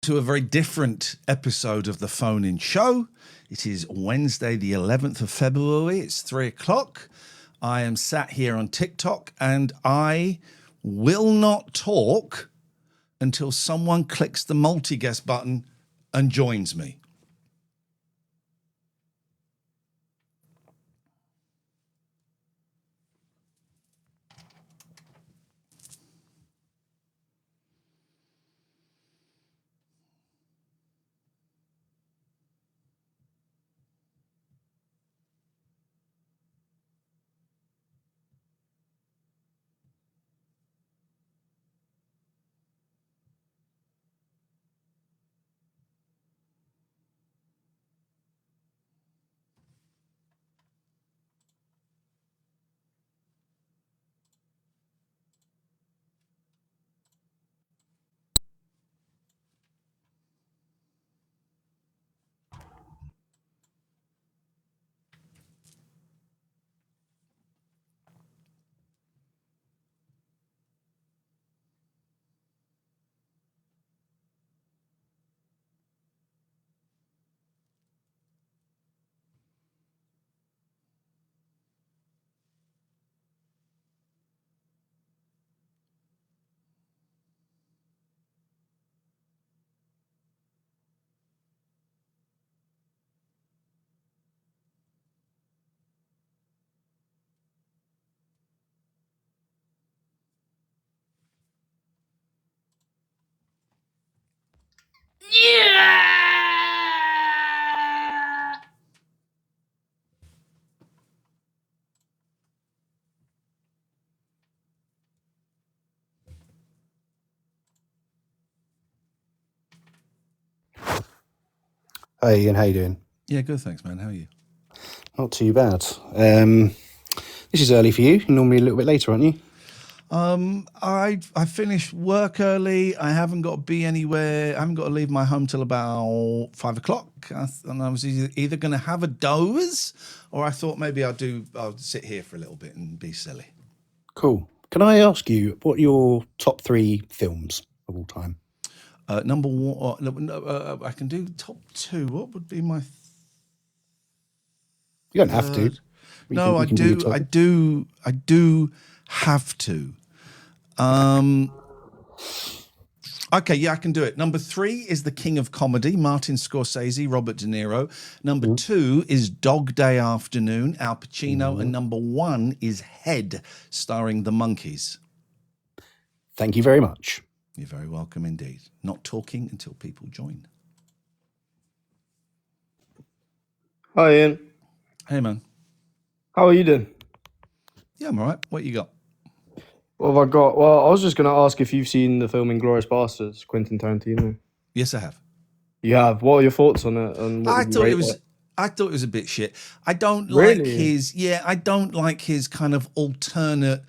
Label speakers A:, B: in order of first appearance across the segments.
A: To a very different episode of the Phone In Show. It is Wednesday, the 11th of February. It's 3:00. I am sat here on TikTok and I will not talk until someone clicks the multi-guest button and joins me.
B: Hey Ian, how you doing?
A: Yeah, good, thanks, man. How are you?
B: Not too bad. This is early for you. You're normally a little bit later, aren't you?
A: I finished work early. I haven't got to be anywhere. I haven't got to leave my home till about 5:00. And I was either going to have a doze, or I thought maybe I'll sit here for a little bit and be silly.
B: Cool. Can I ask you what are your top 3 films of all time?
A: Number one, I can do top 2. What would be my?
B: You don't have to.
A: No, I do have to. Okay, yeah, I can do it. Number 3 is The King of Comedy, Martin Scorsese, Robert De Niro. Number 2 is Dog Day Afternoon, Al Pacino. And number 1 is Head, starring the Monkees.
B: Thank you very much.
A: You're very welcome indeed. Not talking until people join.
C: Hi, Ian.
A: Hey, man.
C: How are you doing?
A: Yeah, I'm all right. What you got?
C: What have I got? Well, I was just going to ask if you've seen the film Inglourious Basterds, Quentin Tarantino.
A: Yes, I have.
C: You have. What are your thoughts on it? And what
A: I
C: would you
A: thought
C: rate
A: it was.
C: it?
A: I thought it was a bit shit. I don't
C: Really?
A: like his. Yeah, I don't like his kind of alternate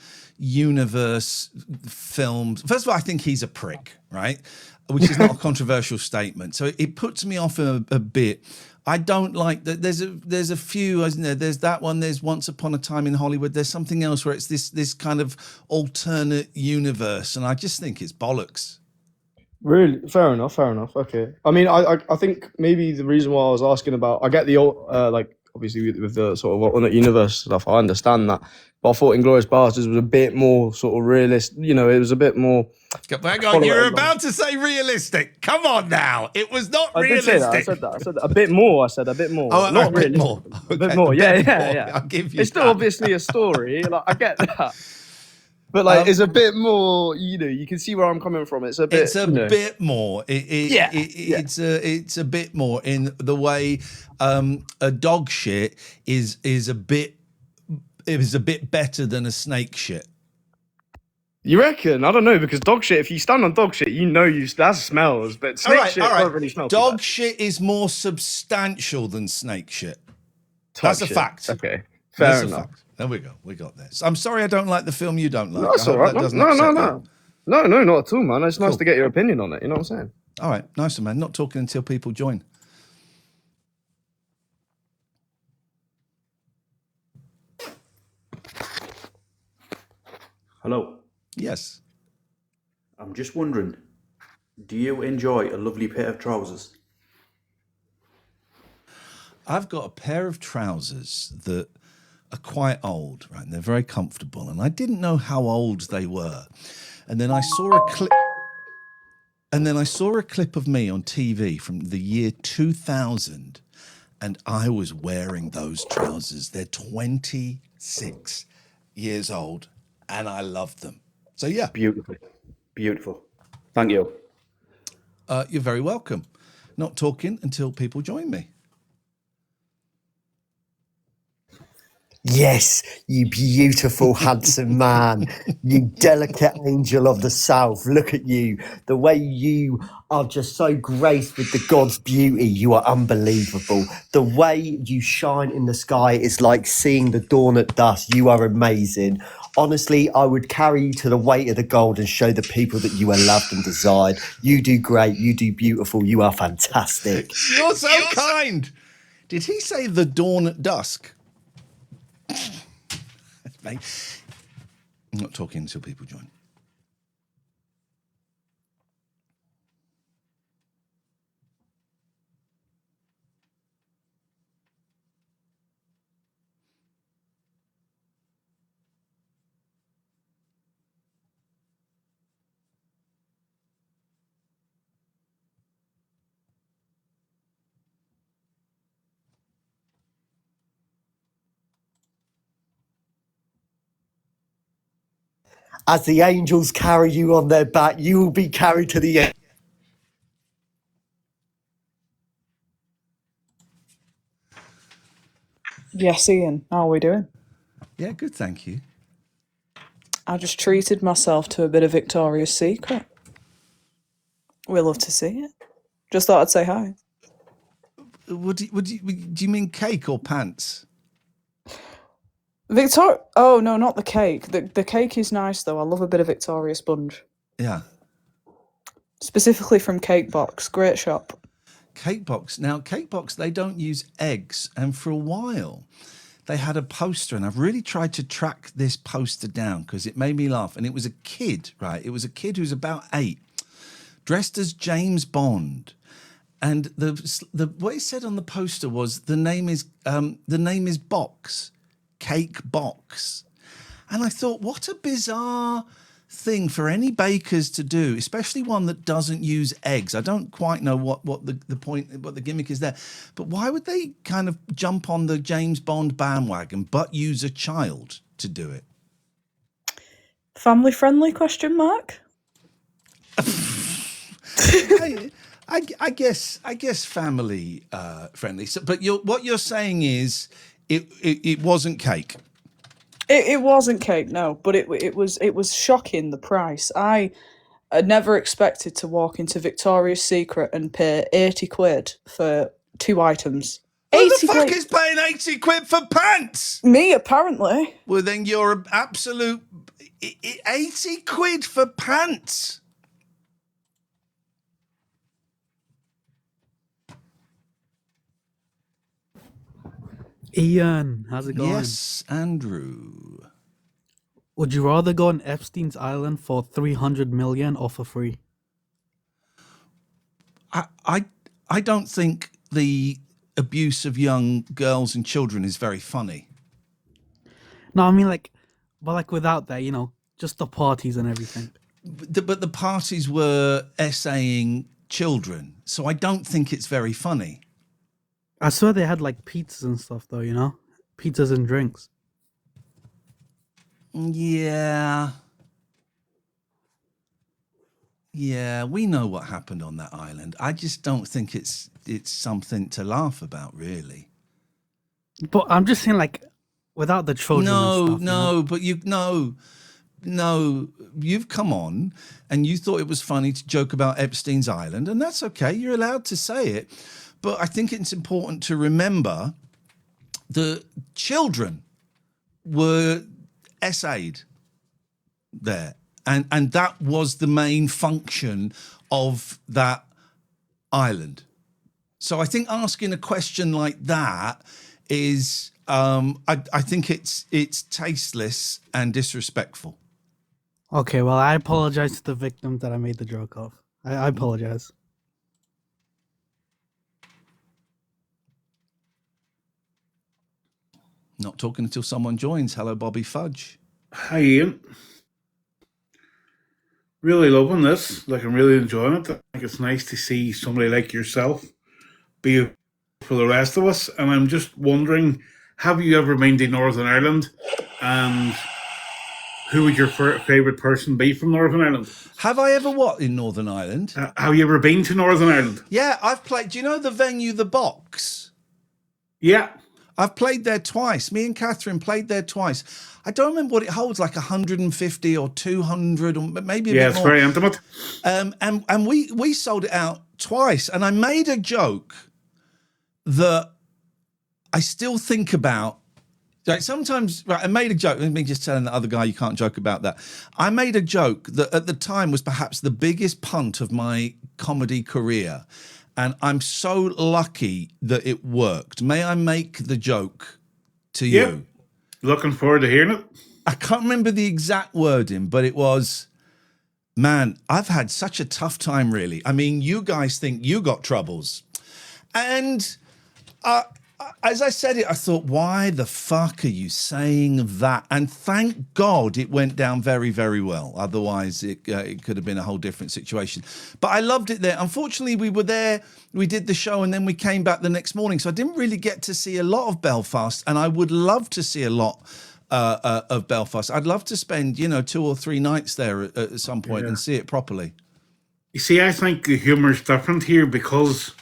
A: universe films. First of all, I think he's a prick, right? Which is not a controversial statement. So it puts me off a bit. I don't like that. There's a few, isn't there? There's that one. There's Once Upon a Time in Hollywood. There's something else where it's this kind of alternate universe, and I just think it's bollocks.
C: Really? Fair enough. Okay. I mean, I think maybe the reason why I was asking about, I get the like obviously with the sort of alternate universe stuff, I understand that, but I thought Inglourious Basterds was a bit more sort of realist. You know, it was a bit more.
A: Hang on, you're about to say realistic. Come on now, it was not realistic.
C: I said that. A bit more. I said a bit more.
A: Oh,
C: not
A: a bit more.
C: A bit more. Yeah.
A: I'll give you.
C: It's still obviously a story. Like I get that. But like, it's a bit more. You know, you can see where I'm coming from. It's a bit.
A: It's a bit more. It's a bit more in the way a dog shit is a bit. It was a bit better than a snake shit.
C: You reckon? I don't know, because dog shit. If you stand on dog shit, you know that smells. But snake shit doesn't really smell.
A: Dog shit is more substantial than snake shit. That's a fact.
C: Okay, fair enough.
A: There we go. We got this. I'm sorry I don't like the film you don't like.
C: No, that's all right. No, not at all, man. It's nice to get your opinion on it. You know what I'm saying?
A: All right, nice one, man. Not talking until people join.
D: Hello.
A: Yes.
D: I'm just wondering,
B: Do you enjoy a lovely pair of trousers?
A: I've got a pair of trousers that are quite old, right? And they're very comfortable. And I didn't know how old they were. And then I saw a clip. And then I saw a clip of me on TV from the year 2000, and I was wearing those trousers. They're 26 years old, and I love them. So, yeah.
B: Beautiful. Beautiful. Thank you.
A: You're very welcome. Not talking until people join me.
D: Yes, you beautiful, handsome man. You delicate angel of the South. Look at you. The way you are just so graced with the God's beauty. You are unbelievable. The way you shine in the sky is like seeing the dawn at dusk. You are amazing. Honestly, I would carry you to the weight of the gold and show the people that you are loved and desired. You do great. You do beautiful. You are fantastic.
A: You're so kind. Did he say the dawn at dusk? Mate, I'm not talking until people join.
D: As the angels carry you on their back, you will be carried to the end.
E: Yes, Ian, how are we doing?
A: Yeah, good, thank you.
E: I just treated myself to a bit of Victoria's Secret. We love to see it. Just thought I'd say hi.
A: Do you mean cake or pants?
E: Oh, no, not the cake. The cake is nice, though. I love a bit of Victoria sponge.
A: Yeah.
E: Specifically from Cake Box. Great shop.
A: Cake Box. Now, Cake Box, they don't use eggs. And for a while, they had a poster. And I've really tried to track this poster down because it made me laugh. And it was a kid, right? It was a kid who's about 8, dressed as James Bond. And the what it said on the poster was the name is Box. Cake Box. And I thought, what a bizarre thing for any bakers to do, especially one that doesn't use eggs. I don't quite know what the point, what the gimmick is there. But why would they kind of jump on the James Bond bandwagon but use a child to do it?
E: Family friendly, question mark?
A: I guess family friendly. So, but what you're saying is it wasn't cake.
E: It wasn't cake, no, but it was shocking, the price. I had never expected to walk into Victoria's Secret and pay 80 quid for 2 items.
A: Who the fuck is paying 80 quid for pants?
E: Me, apparently.
A: Well, then you're an absolute 80 quid for pants.
F: Ian, how's it going?
A: Yes, Andrew.
F: Would you rather go on Epstein's Island for 300 million or for free?
A: I don't think the abuse of young girls and children is very funny.
F: No, I mean but without that, just the parties and everything.
A: But the parties were essaying children, so I don't think it's very funny.
F: I swear they had pizzas and stuff though, pizzas and drinks.
A: Yeah, we know what happened on that island. I just don't think it's something to laugh about, really.
F: But I'm just saying, without the children.
A: No, you've come on and you thought it was funny to joke about Epstein's Island, and that's okay. You're allowed to say it. But I think it's important to remember the children were essayed there. And that was the main function of that island. So I think asking a question like that is, I think it's tasteless and disrespectful.
F: Okay, well, I apologize to the victim that I made the joke of. I apologize.
A: Not talking until someone joins. Hello, Bobby Fudge.
G: Hi, Ian. Really loving this. Like, I'm really enjoying it. I think it's nice to see somebody like yourself be for the rest of us. And I'm just wondering, have you ever been to Northern Ireland? And who would your favourite person be from Northern Ireland?
A: Have I ever what in Northern Ireland?
G: Have you ever been to Northern Ireland?
A: Yeah, I've played. Do you know the venue, The Box?
G: Yeah.
A: I've played there twice. Me and Catherine played there twice. I don't remember what it holds, like 150 or 200 or maybe a bit more.
G: Yeah, it's very intimate.
A: And we sold it out twice. And I made a joke that I still think about. Like sometimes, right, I made a joke. Let me just telling the other guy you can't joke about that. I made a joke that at the time was perhaps the biggest punt of my comedy career. And I'm so lucky that it worked. May I make the joke to you?
G: Yep. Looking forward to hearing it.
A: I can't remember the exact wording, but it was, man, I've had such a tough time, really. I mean, you guys think you got troubles. And as I said it, I thought, why the fuck are you saying that? And thank God it went down very, very well. Otherwise, it could have been a whole different situation. But I loved it there. Unfortunately, we were there, we did the show, and then we came back the next morning. So I didn't really get to see a lot of Belfast, and I would love to see a lot of Belfast. I'd love to spend, 2 or 3 nights there at some point and see it properly.
G: You see, I think the humour is different here because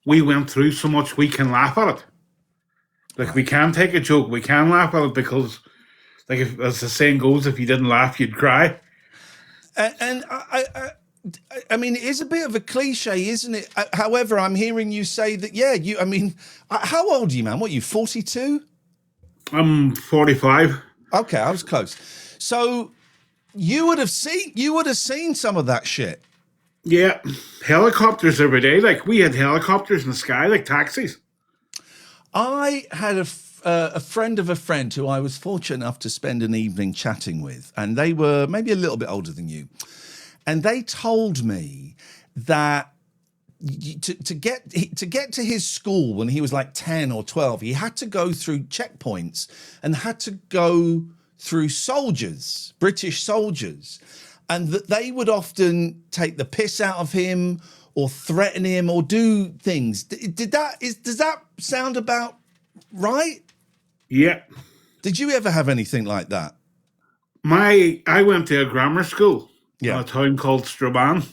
G: we went through so much, we can laugh at it. Like, we can take a joke, we can laugh at it because, like, as the saying goes, if you didn't laugh, you'd cry.
A: And I mean, it is a bit of a cliche, isn't it? However, I'm hearing you say that, how old are you, man? What are you, 42?
G: I'm 45.
A: Okay, I was close. So you would have seen some of that shit.
G: Yeah, helicopters every day. Like, we had helicopters in the sky, like taxis.
A: I had a friend of a friend who I was fortunate enough to spend an evening chatting with, and they were maybe a little bit older than you. And they told me that to get to his school when he was like 10 or 12, he had to go through checkpoints and had to go through soldiers, British soldiers. And that they would often take the piss out of him or threaten him or do things. Does that sound about right?
G: Yeah.
A: Did you ever have anything like that?
G: I went to a grammar school in a town called Strabane.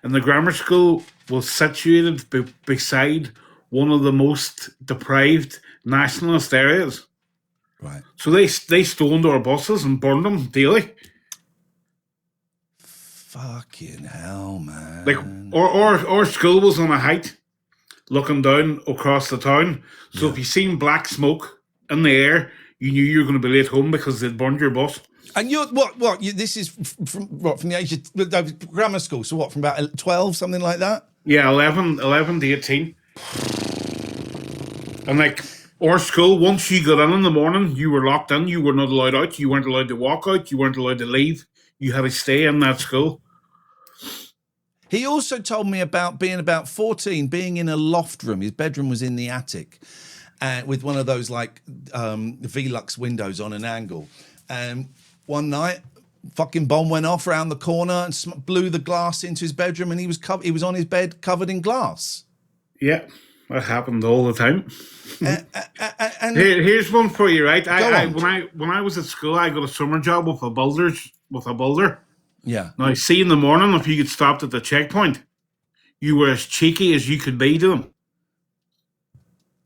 G: And the grammar school was situated beside one of the most deprived nationalist areas.
A: Right.
G: So they stoned our buses and burned them daily.
A: Fucking hell, man.
G: Like, our school was on a height looking down across the town. So if you seen black smoke in the air, you knew you were going to be late home because they'd burned your bus.
A: And you're this is from the age of grammar school. So what, from about 12, something like that?
G: Yeah, 11 to 18. And like, our school, once you got in the morning, you were locked in. You were not allowed out. You weren't allowed to walk out. You weren't allowed to leave. You had to stay in that school.
A: He also told me about being about 14, being in a loft room. His bedroom was in the attic with one of those like Velux windows on an angle. And one night, fucking bomb went off around the corner and blew the glass into his bedroom, and he was on his bed covered in glass.
G: Yeah, that happened all the time.
A: And
G: here's one for you, right?
A: on.
G: When I was at school, I got a summer job with a builder.
A: Yeah.
G: Now, see, in the morning, if you get stopped at the checkpoint, you were as cheeky as you could be to them,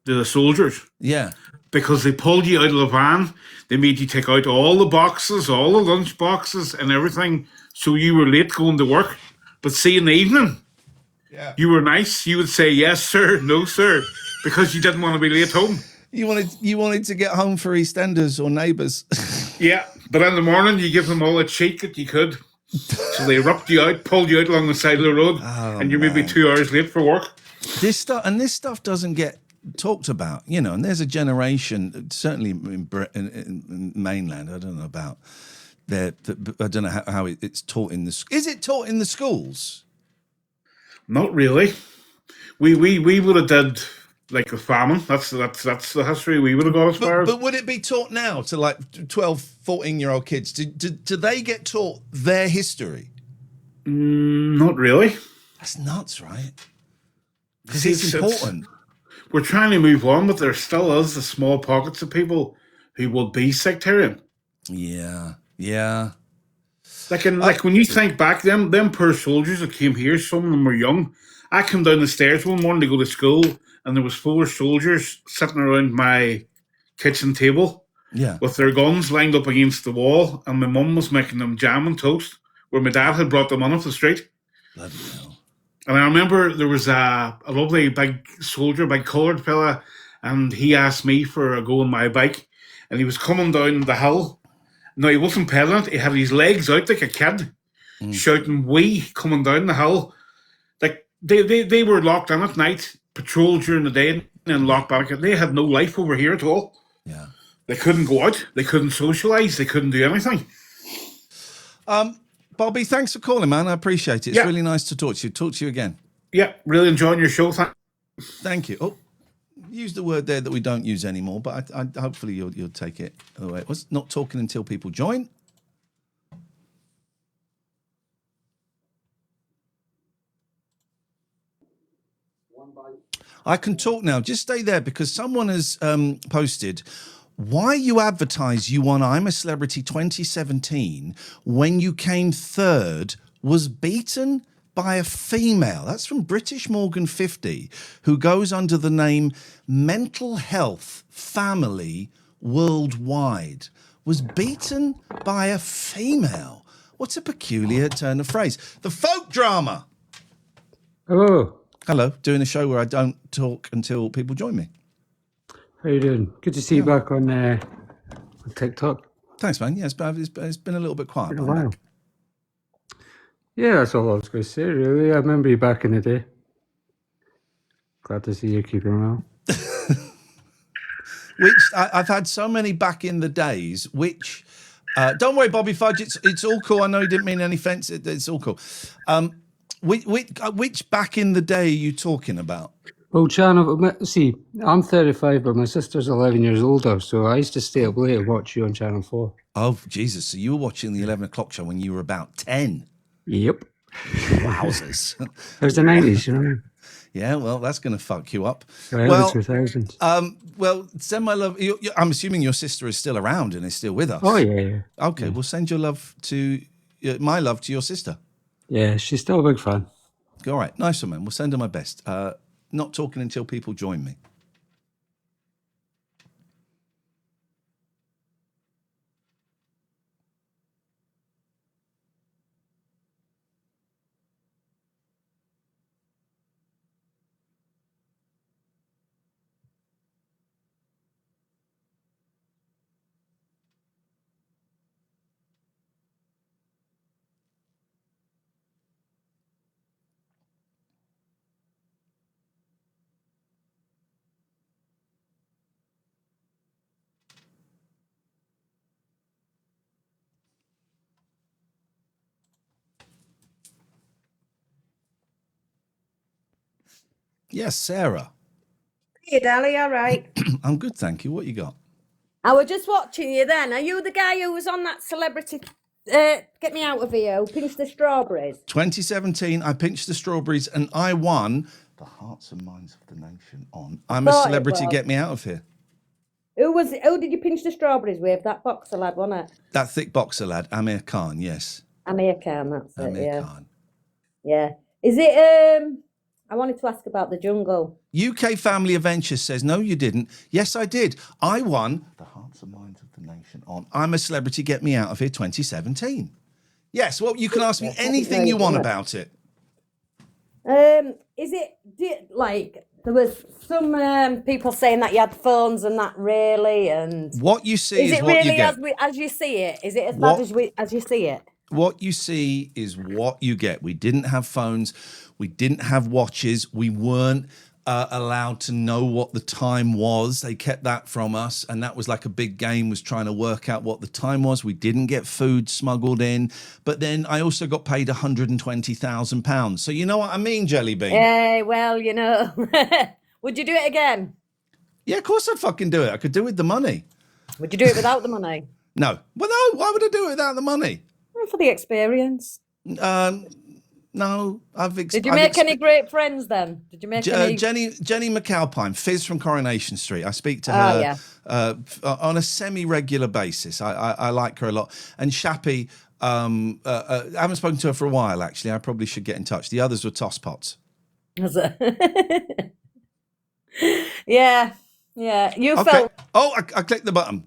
G: to the soldiers.
A: Yeah.
G: Because they pulled you out of the van, they made you take out all the boxes, all the lunch boxes and everything, so you were late going to work. But see, in the evening, you were nice. You would say, yes, sir, no, sir, because you didn't want to be late home.
A: You wanted to get home for EastEnders or Neighbours.
G: Yeah, but in the morning, you give them all the cheek that you could. So they rubbed you out, pulled you out along the side of the road, and you're maybe 2 hours late for work.
A: This stuff doesn't get talked about, and there's a generation, certainly in mainland, I don't know about I don't know how it's taught in the. Is it taught in the schools?
G: Not really. We would have did like the famine. That's the history we would have got as far as.
A: But would it be taught now to like 12, 14-year-old kids? Do they get taught their history?
G: Not really.
A: That's nuts, right? Because it's important.
G: We're trying to move on, but there still is the small pockets of people who will be sectarian.
A: Yeah.
G: Like when you think back, them poor soldiers that came here, some of them were young. I came down the stairs one morning to go to school, and there was 4 soldiers sitting around my kitchen table, with their guns lined up against the wall, and my mum was making them jam and toast, where my dad had brought them on off the street.
A: Bloody hell.
G: And I remember there was a lovely big soldier, big coloured fella, and he asked me for a go on my bike, and he was coming down the hill. No, he wasn't pedaling it. He had his legs out like a kid, shouting "wee" coming down the hill. Like they were locked in at night, patrolled during the day, and then locked back. They had no life over here at all.
A: Yeah.
G: They couldn't go out. They couldn't socialise. They couldn't do anything.
A: Bobby, thanks for calling, man. I appreciate it. It's really nice to talk to you. Talk to you again.
G: Yeah, really enjoying your show.
A: Thank you. Oh, use the word there that we don't use anymore, but I hopefully you'll take it away. It was not talking until people join. I can talk now. Just stay there because someone has posted why you advertise you won I'm a Celebrity 2017 when you came third was beaten by a female. That's from British Morgan 50, who goes under the name Mental Health Family Worldwide. Was beaten by a female. What a peculiar turn of phrase. The folk drama. Hello, doing a show where I don't talk until people join me.
H: How you doing? Good to see you back on TikTok.
A: Thanks, man. Yeah, it's been a little bit quiet.
H: Been a while. Yeah, that's all I was going to say, really. I remember you back in the day. Glad to see you keeping well.
A: Which I've had so many back in the days. Which, don't worry, Bobby Fudge. It's all cool. I know you didn't mean any offence. It's all cool. Which back in the day are you talking about?
H: Well, Channel, see, I'm 35, but my sister's 11 years older, so I used to stay up late and watch you on Channel 4.
A: Oh, Jesus. So you were watching the 11 o'clock show when you were about 10?
H: Yep.
A: Wowzers.
H: It was the 90s, you know?
A: Yeah, well, that's going to fuck you up.
H: Well, 2000s.
A: Well, send my love. I'm assuming your sister is still around and is still with us.
H: Oh, yeah.
A: Okay, well, send your love to, my love to your sister.
H: Yeah, she's still a big fan.
A: All right, nice one, man. We'll send her my best. Not talking until people join me. Yes, Sarah.
I: Hey, Dally, all right?
A: I'm good, thank you. What you got?
I: I was just watching you then. Are you the guy who was on that Celebrity Get Me Out of Here, who pinched the strawberries?
A: 2017, I pinched the strawberries and I won the hearts and minds of the nation on I'm a Celebrity, Get Me Out of Here.
I: Who did you pinch the strawberries with? That boxer lad, wasn't it?
A: That thick boxer lad, Amir Khan, yes.
I: Amir Khan, that's
A: Amir
I: it, yeah.
A: Khan.
I: Yeah. Is it, I wanted to ask about the jungle.
A: UK Family Adventures says, no, you didn't. Yes, I did. I won the hearts and minds of the nation on I'm a Celebrity, Get Me Out of Here 2017. Yes, well, you can ask me anything you want about it.
I: Is it, like, there was some people saying that you had phones and that really, and...
A: What you see is
I: it
A: what
I: really
A: you get.
I: as you see it? Is it as bad as you see it?
A: What you see is what you get. We didn't have phones. We didn't have watches. We weren't allowed to know what the time was. They kept that from us, and that was like a big game, was trying to work out what the time was. We didn't get food smuggled in, but then I also got paid £120,000. So you know what I mean, Jelly Bean?
I: Yeah, well, you know. Would you do it again?
A: Yeah, of course I'd fucking do it. I could do it with the money.
I: Would you do it without the money?
A: No. Well, no, why would I do it without the money?
I: Well, for the experience.
A: No,
I: Did you make any great friends then? Did you make any?
A: Jenny McAlpine, Fizz from Coronation Street. I speak to her on a semi-regular basis. I like her a lot. And Shappy, I haven't spoken to her for a while, actually. I probably should get in touch. The others were tospots.
I: Yeah. You
A: Okay.
I: felt.
A: Oh, I clicked the button.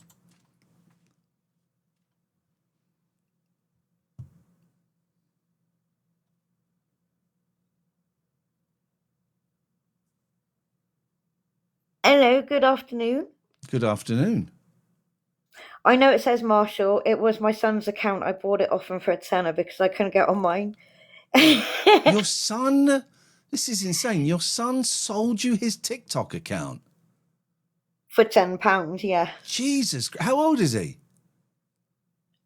J: Hello, good afternoon.
A: Good afternoon.
J: I know it says Marshall. It was my son's account. I bought it off him for £10 because I couldn't get on mine.
A: Your son, this is insane. Your son sold you his TikTok account?
J: For £10, yeah.
A: Jesus. How old is he?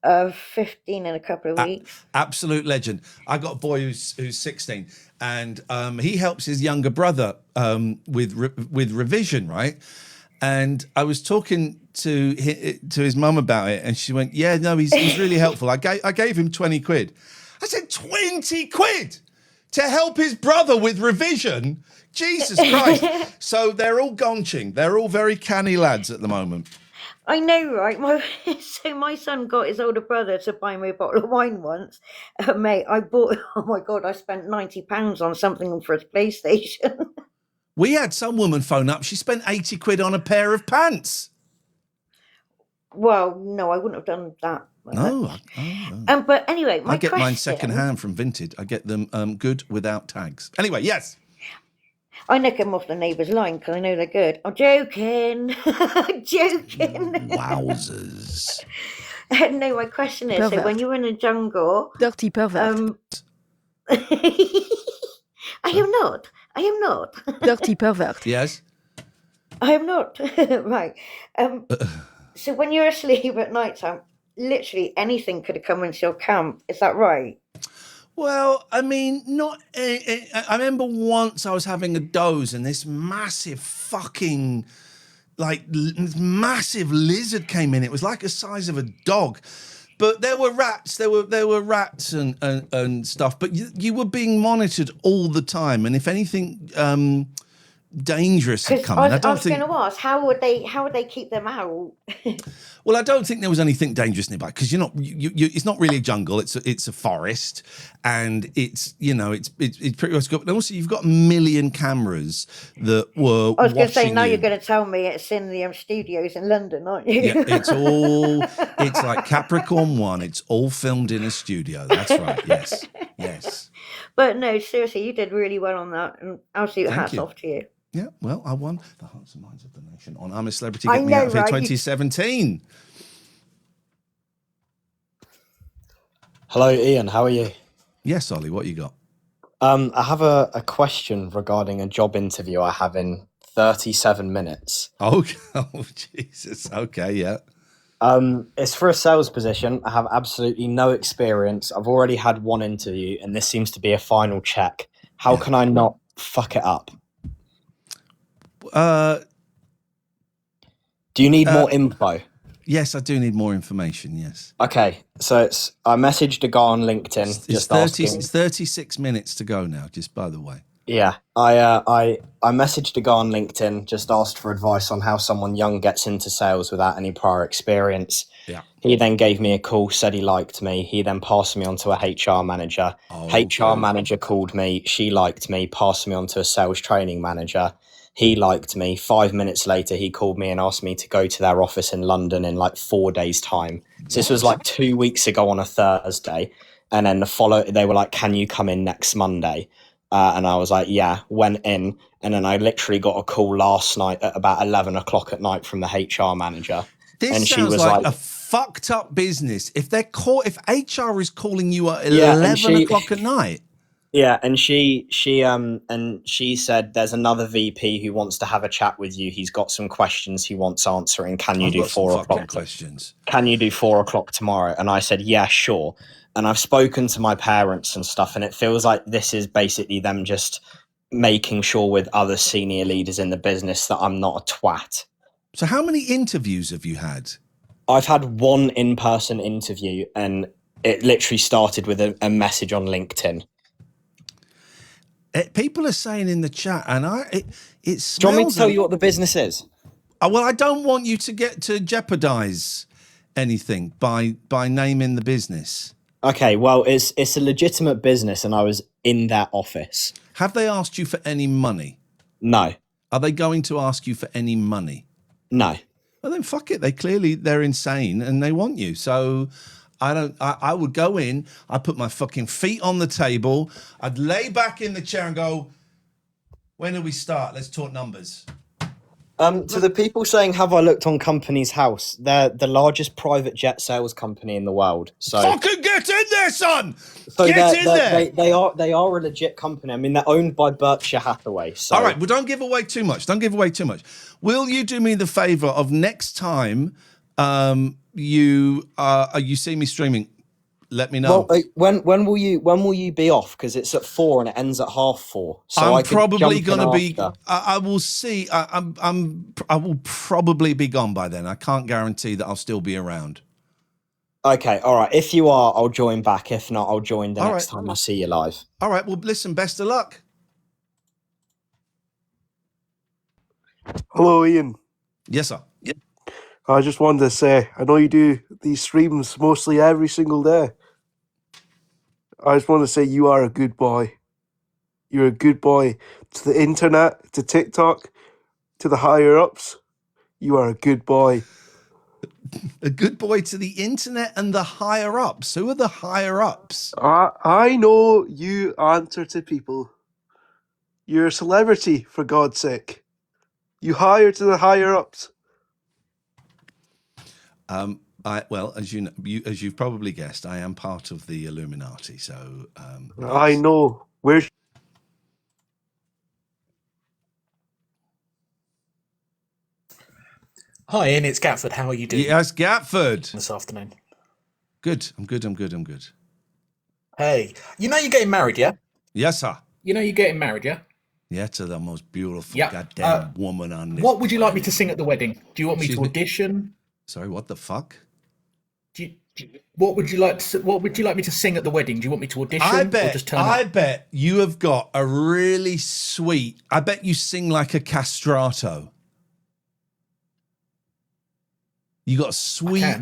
J: 15 in a couple of weeks.
A: Absolute legend. I got a boy who's 16, and he helps his younger brother with revision, right? And I was talking to his mum about it, and she went, "Yeah, no, he's really helpful." I gave him 20 quid. I said, 20 quid to help his brother with revision? Jesus Christ! So they're all gonching. They're all very canny lads at the moment.
J: I know, right? My son got his older brother to buy me a bottle of wine once. Mate, I spent £90 on something for his PlayStation.
A: We had some woman phone up. She spent 80 quid on a pair of pants.
J: Well, no, I wouldn't have done that.
A: No.
J: But anyway,
A: I get mine second hand from Vinted. I get them good without tags. Anyway, yes.
J: I nick them off the neighbour's line because I know they're good. I'm joking. I'm joking.
A: Wowzers.
J: No, my question is, so when you're in the jungle...
K: Dirty pervert.
J: I am not.
K: Dirty pervert.
A: Yes.
J: I am not. Right. So when you're asleep at night time, literally anything could have come into your camp. Is that right?
A: Well, I mean, not. I remember once I was having a doze and this massive fucking, massive lizard came in. It was like the size of a dog, but there were rats. There were rats and stuff. But you were being monitored all the time, and if anything dangerous had come in,
J: I was going to ask, how would they keep them out?
A: Well, I don't think there was anything dangerous nearby because you're not. It's not really a jungle. It's a forest, and it's pretty much got. And also, you've got a million cameras that were.
J: I was going to say, now
A: you.
J: you're going to tell me it's in the studios in London, aren't you?
A: Yeah, it's like Capricorn 1. It's all filmed in a studio. That's right. Yes.
J: But no, seriously, you did really well on that, and absolute hats off to you.
A: Yeah, well, I won the Hearts and Minds of the Nation on I'm a Celebrity, Get Me Out of Here 2017.
L: Hello, Ian. How are you?
A: Yes, Ollie, what you got?
L: I have a question regarding a job interview I have in 37 minutes.
A: Oh, Jesus. Okay, yeah.
L: It's for a sales position. I have absolutely no experience. I've already had one interview, and this seems to be a final check. How can I not fuck it up? Do you need more info?
A: Yes, I do need more information. Yes.
L: Okay, so I messaged a guy on LinkedIn.
A: It's 36 minutes to go now. Just by the way.
L: Yeah, I messaged a guy on LinkedIn. Just asked for advice on how someone young gets into sales without any prior experience.
A: Yeah.
L: He then gave me a call, said he liked me. He then passed me on to a HR manager. HR manager called me. She liked me. Passed me on to a sales training manager. He liked me. 5 minutes later, he called me and asked me to go to their office in London in 4 days' time. So this was 2 weeks ago on a Thursday. And then they were like, "Can you come in next Monday?" And I was like, yeah, went in. And then I literally got a call last night at about 11 o'clock at night from the HR manager.
A: This
L: and
A: sounds
L: she was
A: like a fucked up business. If HR is calling you at 11 o'clock at night.
L: Yeah, and she said there's another VP who wants to have a chat with you. He's got some questions he wants answering. Can you
A: I've
L: do
A: got some
L: 4
A: fucking
L: o'clock?
A: questions.
L: Can you do 4 o'clock tomorrow? And I said, yeah, sure. And I've spoken to my parents and stuff, and it feels like this is basically them just making sure with other senior leaders in the business that I'm not a twat.
A: So how many interviews have you had?
L: I've had one in-person interview, and it literally started with a message on LinkedIn.
A: People are saying in the chat, and it smells.
L: Do you want me to tell you what the business is?
A: Well, I don't want you to get to jeopardize anything by naming the business.
L: Okay, well, it's a legitimate business, and I was in their office.
A: Have they asked you for any money?
L: No.
A: Are they going to ask you for any money?
L: No.
A: Well, then fuck it. They're insane and they want you. So I would go in, I'd put my fucking feet on the table, I'd lay back in the chair and go, when do we start? Let's talk numbers.
L: To the people saying, have I looked on Company's House? They're the largest private jet sales company in the world. So
A: fucking get in there, son!
L: So
A: get in there!
L: They are a legit company. I mean, they're owned by Berkshire Hathaway. So.
A: All right, well, don't give away too much. Will you do me the favor of next time you see me streaming, let me know.
L: Well, when will you be off? Because it's at 4 and it ends at 4:30. So
A: I'm probably gonna be. I will see. I will probably be gone by then. I can't guarantee that I'll still be around.
L: Okay, all right. If you are, I'll join back. If not, I'll join the next time I see you live.
A: All right. Well, listen. Best of luck.
M: Hello, Ian.
A: Yes, sir. Yeah.
M: I just wanted to say, I know you do these streams mostly every single day. I just want to say you are a good boy. You're a good boy to the internet, to TikTok, to the higher-ups. You are a good boy.
A: A good boy to the internet and the higher-ups. Who are the higher-ups?
M: I know you answer to people. You're a celebrity, for God's sake. You hire to the higher-ups.
A: Well, as you know, as you've probably guessed, I am part of the Illuminati. So
M: I know. Where's
N: Hi, Ian. It's Gatford. How are you doing?
A: Yes, Gatford.
N: This afternoon.
A: Good. I'm good.
N: Hey, you know you're getting married, yeah?
A: Yes, sir.
N: You know you're getting married, yeah?
A: Yeah, to the most beautiful
N: Yeah.
A: goddamn woman on this.
N: What would you like me to sing at the wedding? Do you want me to audition?
A: Sorry, what the fuck?
N: What would you like me to sing at the wedding? Do you want me to audition or just turn up?
A: I bet you have got a really sweet. I bet you sing like a castrato. You got a sweet,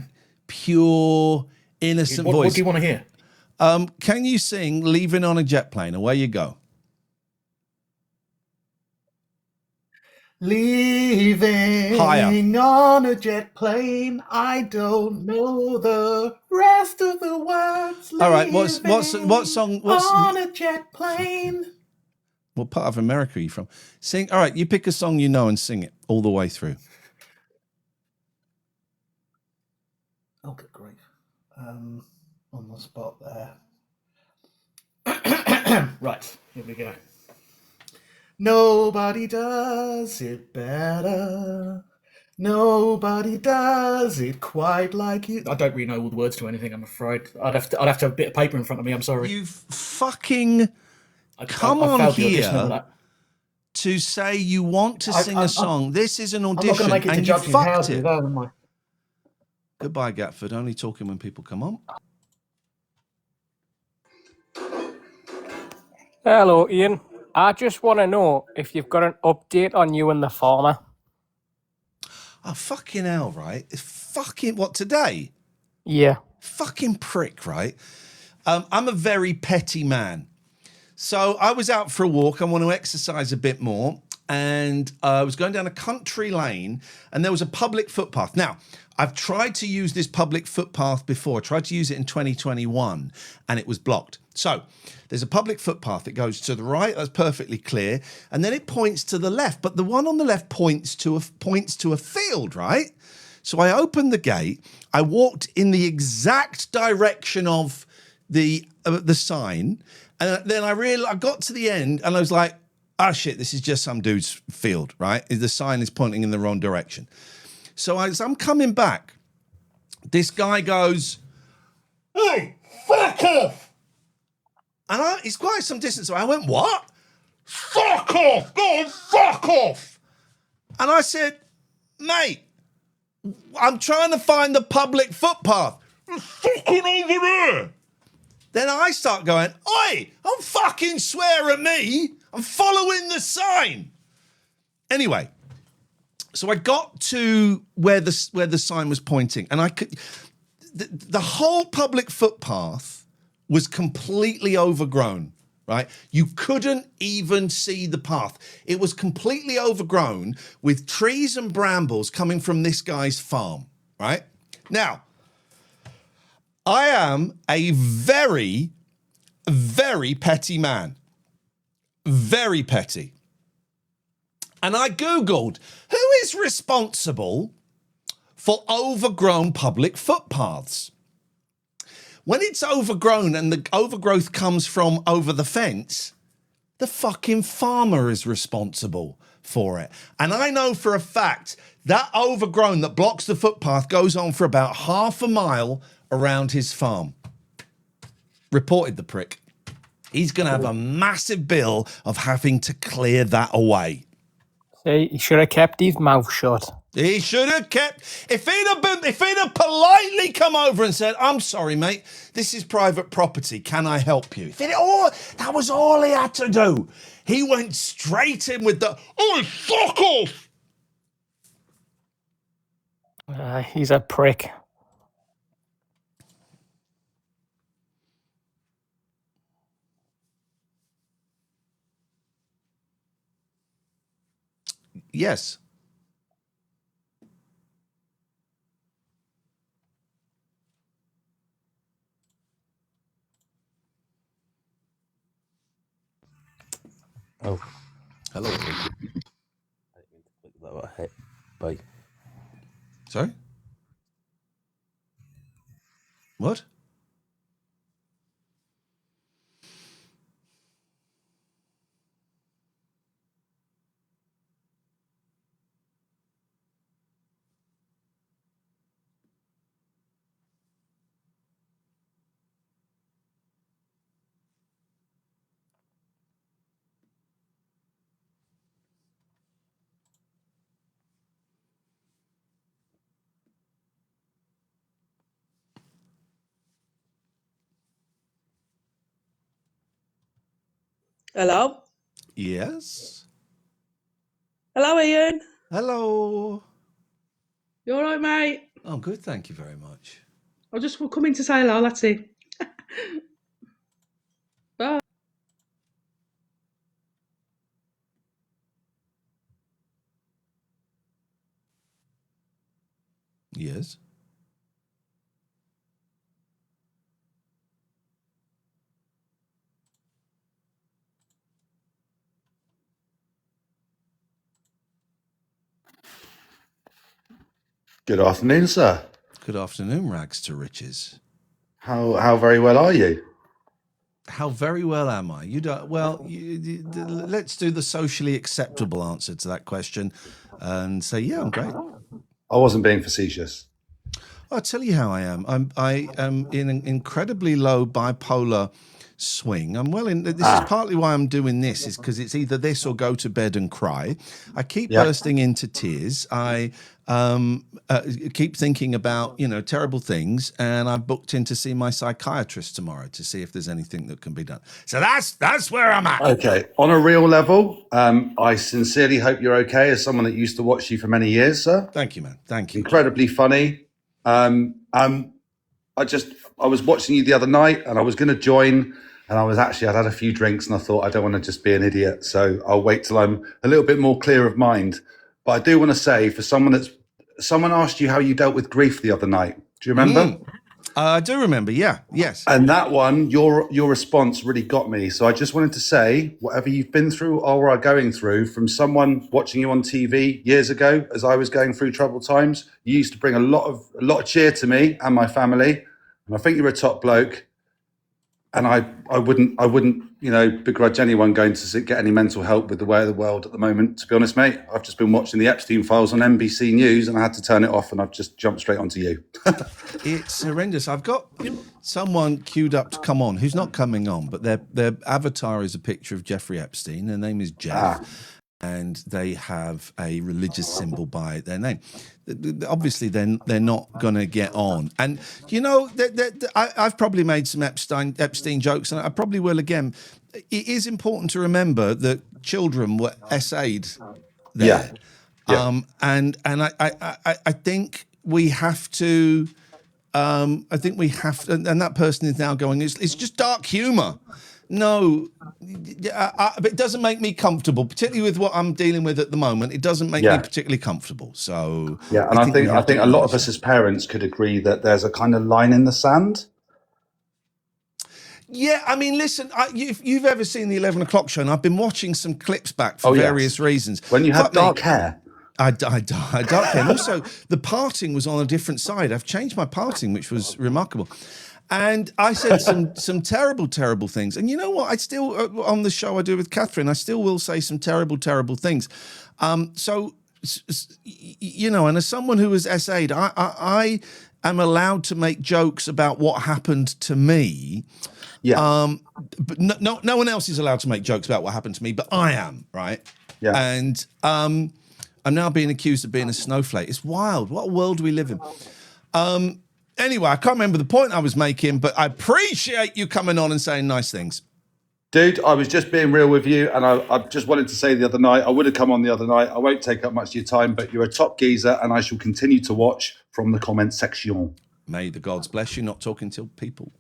A: pure, innocent voice.
N: What do you want to hear?
A: Can you sing "Leaving on a Jet Plane"? Away you go.
N: Leaving on a jet plane, I don't know the rest of the words.
A: All right, what song?
N: On a jet plane.
A: What part of America are you from? Sing. All right, you pick a song you know and sing it all the way through.
N: Oh, good grief. On the spot there. Right, here we go. Nobody does it better. Nobody does it quite like you. I don't really know all the words to anything, I'm afraid. I'd have to have a bit of paper in front of me, I'm sorry.
A: You fucking come on here to say you want to sing a song. This is an audition, and you fucked it. Goodbye, Gatford. Only talking when people come on.
O: Hello, Ian. I just want to know if you've got an update on you and the farmer.
A: Oh, fucking hell, right? It's fucking, what, today?
O: Yeah.
A: Fucking prick, right? I'm a very petty man. So I was out for a walk. I want to exercise a bit more. And I was going down a country lane and there was a public footpath. Now, I've tried to use this public footpath before. I tried to use it in 2021 and it was blocked. So there's a public footpath that goes to the right. That's perfectly clear. And then it points to the left. But the one on the left points to a field, right? So I opened the gate. I walked in the exact direction of the sign. And then I got to the end and I was like, oh shit, this is just some dude's field, right? The sign is pointing in the wrong direction. So as I'm coming back, this guy goes, hey, fuck off. And it's quite some distance away. I went, what? Fuck off. Go fuck off. And I said, mate, I'm trying to find the public footpath. It's fucking over there. Then I start going, oi, don't fucking swear at me. I'm following the sign. Anyway, so I got to where the sign was pointing, and I could. The whole public footpath was completely overgrown, right? You couldn't even see the path. It was completely overgrown with trees and brambles coming from this guy's farm, right? Now, I am a very, very petty man. Very petty. And I Googled, who is responsible for overgrown public footpaths? When it's overgrown and the overgrowth comes from over the fence, the fucking farmer is responsible for it. And I know for a fact that overgrown that blocks the footpath goes on for about half a mile around his farm. Reported the prick. He's going to have a massive bill of having to clear that away.
O: See, he should have kept his mouth shut.
A: He should have kept. If he'd have politely come over and said, "I'm sorry, mate, this is private property. Can I help you?" That was all he had to do. He went straight in with the, "Oh, fuck off!"
O: He's a prick.
A: Yes.
P: Oh.
A: Hello.
P: Bye.
A: Sorry? What?
E: Hello?
A: Yes.
E: Hello, Ian.
A: Hello.
E: You all right, mate?
A: I'm good, thank you very much.
E: I just come in to say hello, that's it. Bye.
A: Yes.
Q: Good afternoon, sir.
A: Good afternoon, rags to riches.
Q: How very well are you?
A: How very well am I? You don't. Well, let's do the socially acceptable answer to that question, and say, yeah, I'm great.
Q: I wasn't being facetious.
A: I'll tell you how I am. I am in an incredibly low bipolar swing. I'm well in. This is partly why I'm doing this, is because it's either this or go to bed and cry. I keep bursting into tears. I keep thinking about terrible things, and I've booked in to see my psychiatrist tomorrow to see if there's anything that can be done. So that's where I'm at.
Q: Okay, on a real level, I sincerely hope you're okay. As someone that used to watch you for many years, sir.
A: Thank you, man. Thank you.
Q: Incredibly funny. I was watching you the other night, and I was going to join. And I'd had a few drinks, and I thought, I don't want to just be an idiot, so I'll wait till I'm a little bit more clear of mind. But I do want to say, for someone asked you how you dealt with grief the other night. Do you remember?
A: I do remember, yeah, yes.
Q: And that one, your response really got me. So I just wanted to say, whatever you've been through or are going through, from someone watching you on TV years ago, as I was going through troubled times, you used to bring a lot of cheer to me and my family. And I think you're a top bloke. and I wouldn't, begrudge anyone going to get any mental help with the way of the world at the moment. To be honest, mate, I've just been watching the Epstein files on NBC News, and I had to turn it off, and I've just jumped straight onto you.
A: It's horrendous. I've got someone queued up to come on who's not coming on, but their avatar is a picture of Jeffrey Epstein. Their name is Jeff, and they have a religious symbol by their name. Obviously, they're not going to get on. And I've probably made some Epstein jokes, and I probably will again. It is important to remember that children were SA'd there, and I think we have to. And that person is now going, it's just dark humour. No, but it doesn't make me comfortable, particularly with what I'm dealing with at the moment. It doesn't make me particularly comfortable. So
Q: and I think a lot of us as parents could agree that there's a kind of line in the sand.
A: Yeah, I mean, listen, if you've ever seen the 11 o'clock show, and I've been watching some clips back for various reasons.
Q: When you have dark hair.
A: I dark hair. And also, the parting was on a different side. I've changed my parting, which was remarkable. And I said some terrible, terrible things. And you know what? I still, on the show I do with Catherine, I still will say some terrible, terrible things. And as someone who was SA'd, I am allowed to make jokes about what happened to me. Yeah. But no one else is allowed to make jokes about what happened to me, but I am, right? Yeah. And I'm now being accused of being a snowflake. It's wild. What a world we live in. Anyway, I can't remember the point I was making, but I appreciate you coming on and saying nice things.
Q: Dude, I was just being real with you, and I just wanted to say the other night, I would have come on the other night. I won't take up much of your time, but you're a top geezer, and I shall continue to watch from the comment section.
A: May the gods bless you, not talking to people.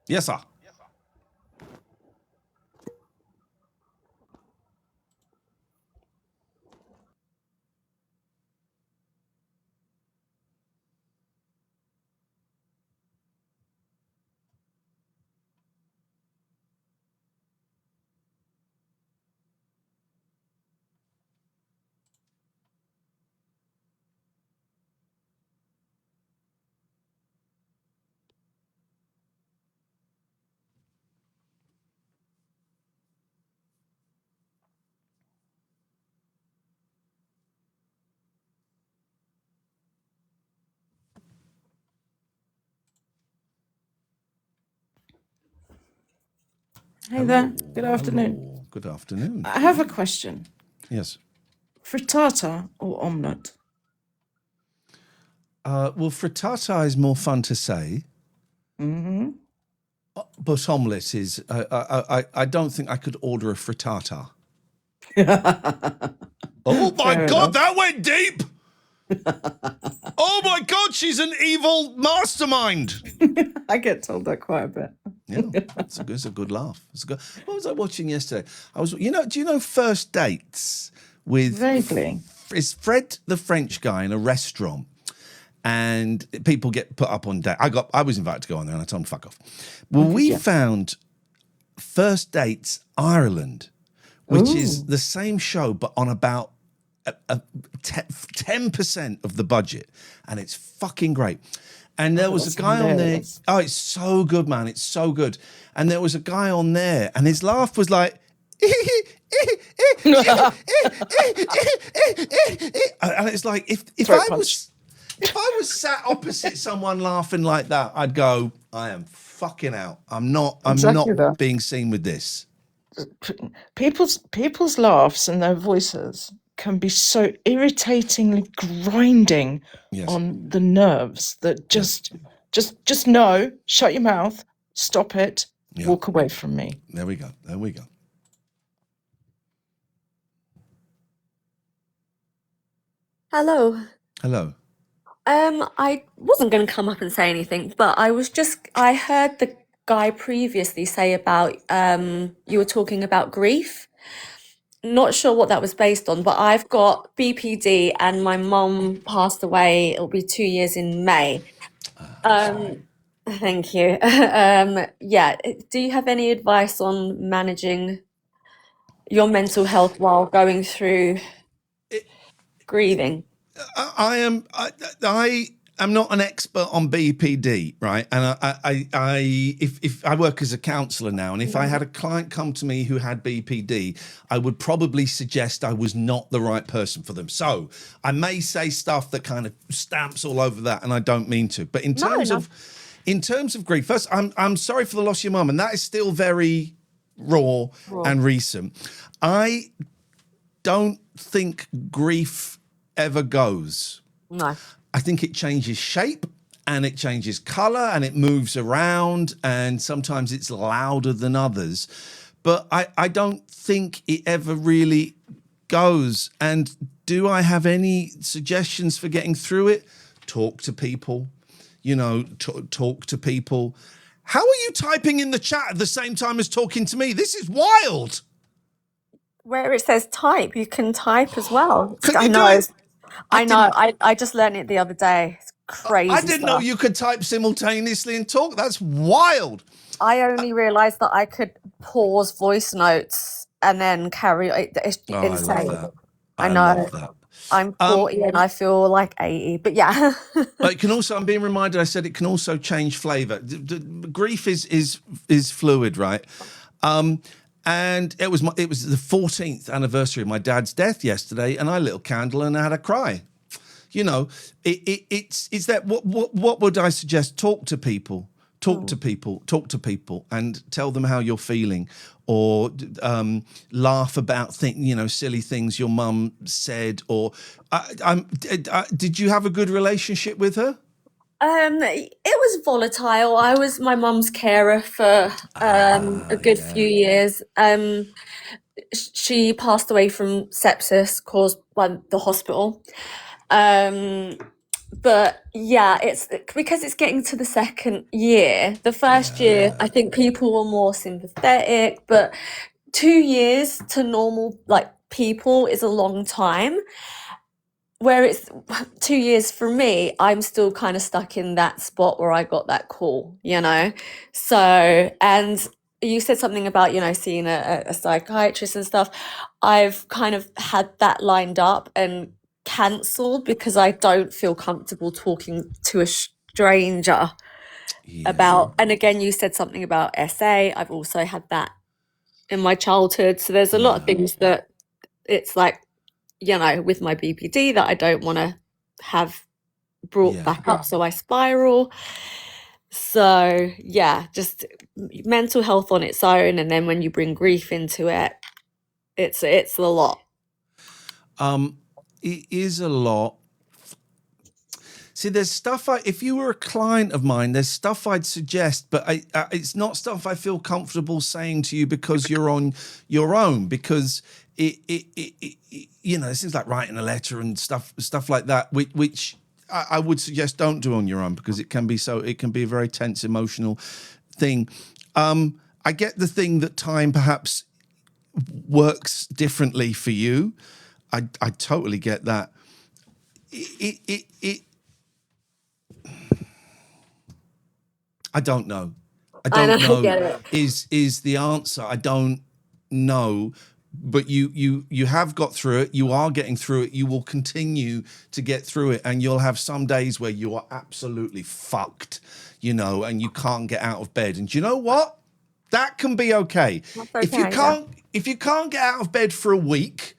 A: Yes, sir.
R: Hey there. Good afternoon.
A: Hello. Good afternoon.
R: I have a question.
A: Yes.
R: Frittata or omelette?
A: Well, frittata is more fun to say.
R: Mm-hmm.
A: But omelette is... I don't think I could order a frittata. Oh, my
R: Fair
A: God,
R: enough.
A: that went deep! Oh, my God, she's an evil mastermind!
R: I get told that quite a bit.
A: Yeah, it's a good laugh. What was I watching yesterday? Do you know First Dates with...
R: Vaguely.
A: Is Fred the French guy in a restaurant and people get put up on date? I was invited to go on there and I told them fuck off. Well, we found First Dates Ireland, which is the same show but on about 10% of the budget, and it's fucking great. And there
R: Oh,
A: was a
R: that's
A: guy on there.
R: hilarious.
A: Oh, it's so good, man. It's so good. And there was a guy on there, and his laugh was like, and it's like if
R: Throat
A: I
R: punch.
A: was sat opposite someone laughing like that, I'd go, I am fucking out. I'm not
R: Exactly that.
A: being seen with this.
R: People's laughs and their voices can be so irritatingly grinding
A: Yes.
R: on the nerves that just know, shut your mouth, stop it, walk away from me.
A: There we go. There we go.
K: Hello.
A: Hello.
K: I wasn't going to come up and say anything, but I heard the guy previously say about you were talking about grief. Not sure what that was based on, but I've got BPD and my mum passed away. It'll be 2 years in May. Thank you. Yeah. Do you have any advice on managing your mental health while going through grieving?
A: I am not an expert on BPD, right? And if I work as a counsellor now, and if I had a client come to me who had BPD, I would probably suggest I was not the right person for them. So I may say stuff that kind of stamps all over that, and I don't mean to. But in terms of grief, first, I'm sorry for the loss of your mum, and that is still very raw. And recent. I don't think grief ever goes.
K: No.
A: I think it changes shape and it changes color and it moves around, and sometimes it's louder than others. But I don't think it ever really goes. And do I have any suggestions for getting through it? Talk to people, talk to people. How are you typing in the chat at the same time as talking to me? This is wild.
K: Where it says type, you can type as well.
A: Can
K: I
A: you do
K: know.
A: it?
K: I know. I just learned it the other day. It's crazy.
A: I didn't know you could type simultaneously and talk. That's wild.
K: I only realised that I could pause voice notes and then carry. It's insane.
A: I love that.
K: I know.
A: love that.
K: I'm 40 and I feel like 80, but yeah.
A: It can also. I'm being reminded. I said it can also change flavour. Grief is fluid, right? And it was the 14th anniversary of my dad's death yesterday, and I lit a candle and I had a cry. It's that. What would I suggest? Talk to people. Talk to people, and tell them how you're feeling, or laugh about silly things your mum said. Or did you have a good relationship with her?
K: It was volatile. I was my mum's carer for a good few years. She passed away from sepsis caused by the hospital. But yeah, it's because it's getting to the second year. The first year, I think people were more sympathetic, but 2 years to normal people is a long time. Where it's 2 years for me, I'm still kind of stuck in that spot where I got that call, So, and you said something about, seeing a psychiatrist and stuff. I've kind of had that lined up and cancelled because I don't feel comfortable talking to a stranger about, and again, you said something about SA. I've also had that in my childhood. So there's a lot of things that it's like, with my BPD that I don't want to have brought back up, so I spiral. So yeah, just mental health on its own, and then when you bring grief into it, it's a lot.
A: It is a lot. See, there's stuff if you were a client of mine, there's stuff I'd suggest, but it's not stuff I feel comfortable saying to you because you're on your own, because it seems like writing a letter and stuff like that, which I would suggest don't do on your own, because it can be a very tense emotional thing. I get the thing that time perhaps works differently for you. I totally get that. I don't know. I don't know
K: get it.
A: is the answer. I don't know. but you have got through it. You are getting through it. You will continue to get through it, and you'll have some days where you are absolutely fucked, you know, and you can't get out of bed. And do you know what? That can be okay. If you can't get out of bed for a week,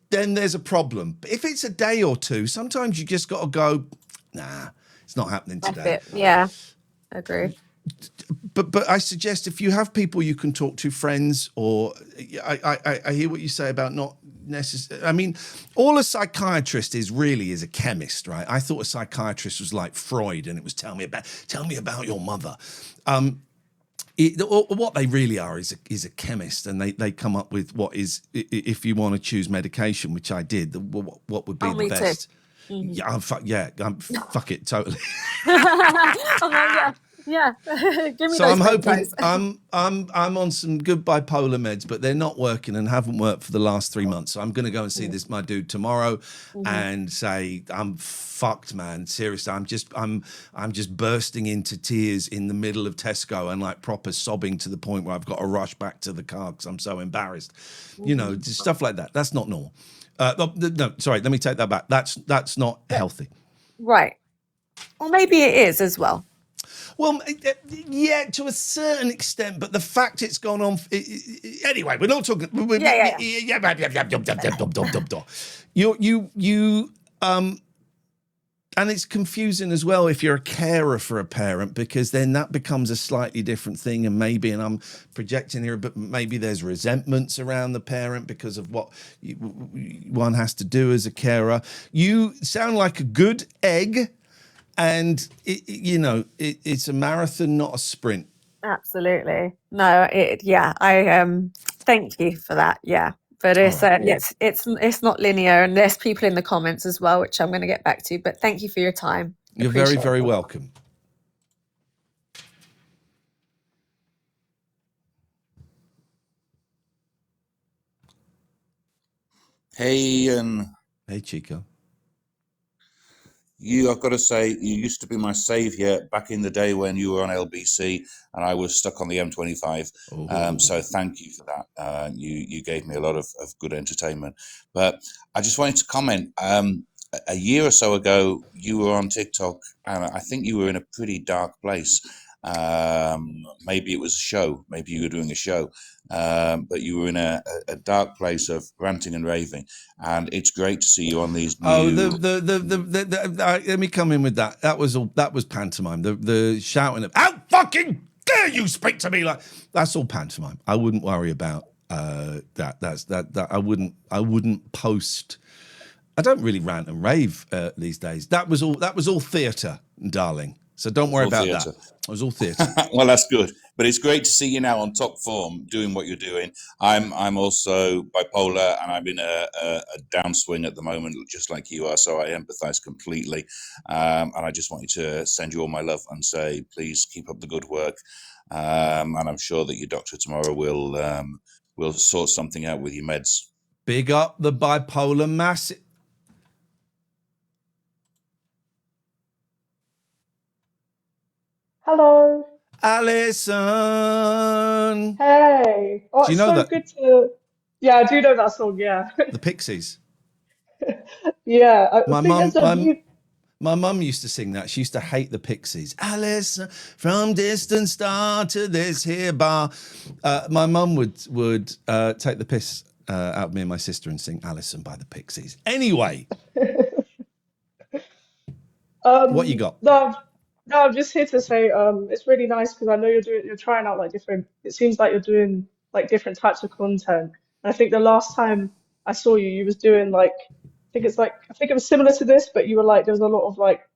A: then there's a problem. But if it's a day or two, sometimes you just got to go, nah, it's not happening today.
K: Yeah, agree.
A: But I suggest if you have people you can talk to, friends, or I hear what you say about not necessarily. I mean, all a psychiatrist is a chemist, right? I thought a psychiatrist was like Freud, and it was tell me about your mother. What they really are is a chemist, and they come up with what is, if you want to choose medication, which I did, what would be the best.
K: Mm-hmm.
A: Fuck it, totally.
K: Yeah. Give me
A: So
K: those
A: I'm hoping
K: peptides.
A: I'm on some good bipolar meds, but they're not working and haven't worked for the last 3 months. So I'm going to go and see my dude tomorrow and say I'm fucked, man. Seriously, I'm just bursting into tears in the middle of Tesco and like proper sobbing to the point where I've got to rush back to the car because I'm so embarrassed. You know, just stuff like that. That's not normal. No, sorry, let me take that back. That's not healthy.
K: Right. Or maybe it is as well.
A: Well, yeah, to a certain extent, but the fact it's gone on. Anyway, we're not talking. And it's confusing as well if you're a carer for a parent, because then that becomes a slightly different thing. And I'm projecting here, but maybe there's resentments around the parent because of what one has to do as a carer. You sound like a good egg. And, it's a marathon, not a sprint.
K: Absolutely. No, I thank you for that. Yeah. But it's not linear, and there's people in the comments as well, which I'm going to get back to. But thank you for your time.
A: You're very, very welcome.
S: Hey, Ian.
A: Hey, Chico.
S: I've got to say, you used to be my saviour back in the day when you were on LBC and I was stuck on the M25. So thank you for that. You gave me a lot of good entertainment. But I just wanted to comment. A year or so ago, you were on TikTok, and I think you were in a pretty dark place. Maybe it was a show. Maybe you were doing a show. But you were in a dark place of ranting and raving, and it's great to see you on these new...
A: let me come in with that. That was pantomime. The shouting of "How fucking dare you speak to me like..." That's all pantomime. I wouldn't worry about that. That I wouldn't post. I don't really rant and rave these days. That was all theatre, darling. So don't worry about that. It was all theatre.
S: Well, that's good. But it's great to see you now on top form, doing what you're doing. I'm also bipolar, and I'm in a downswing at the moment, just like you are. So I empathise completely. And I just wanted to send you all my love and say, please keep up the good work. And I'm sure that your doctor tomorrow will sort something out with your meds.
A: Big up the bipolar massive.
T: Hello.
A: Alison.
T: Hey. Oh,
A: Do you
T: it's
A: know
T: so
A: that?
T: good to. Yeah, I do know that song. Yeah.
A: The Pixies.
T: Yeah. I
A: My
T: think
A: mum,
T: there's a new.
A: my mum used to sing that. She used to hate the Pixies. Alison, from distant star to this here bar. My mum would take the piss out of me and my sister and sing Alison by the Pixies. Anyway. What you got?
T: No, I'm just here to say it's really nice because I know you're trying out like different. It seems like you're doing like different types of content. And I think the last time I saw you, you was doing like I think it was similar to this, but you were like there was a lot of like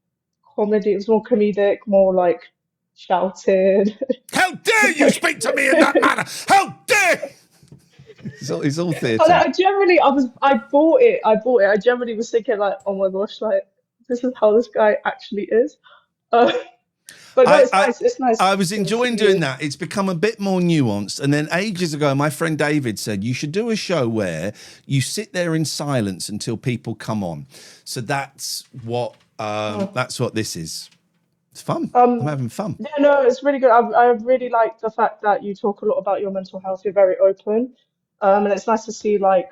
T: comedy. It was more comedic, more like shouted.
A: How dare you speak to me in that manner? How dare! It's all theatre.
T: I bought it. I generally was thinking like, oh my gosh, like this is how this guy actually is. But no, it's nice. It's nice.
A: I was enjoying doing that. It's become a bit more nuanced. And then ages ago, my friend David said, you should do a show where you sit there in silence until people come on. So that's what this is. It's fun. I'm having fun.
T: Yeah, no, it's really good. I really like the fact that you talk a lot about your mental health. You're very open. And it's nice to see like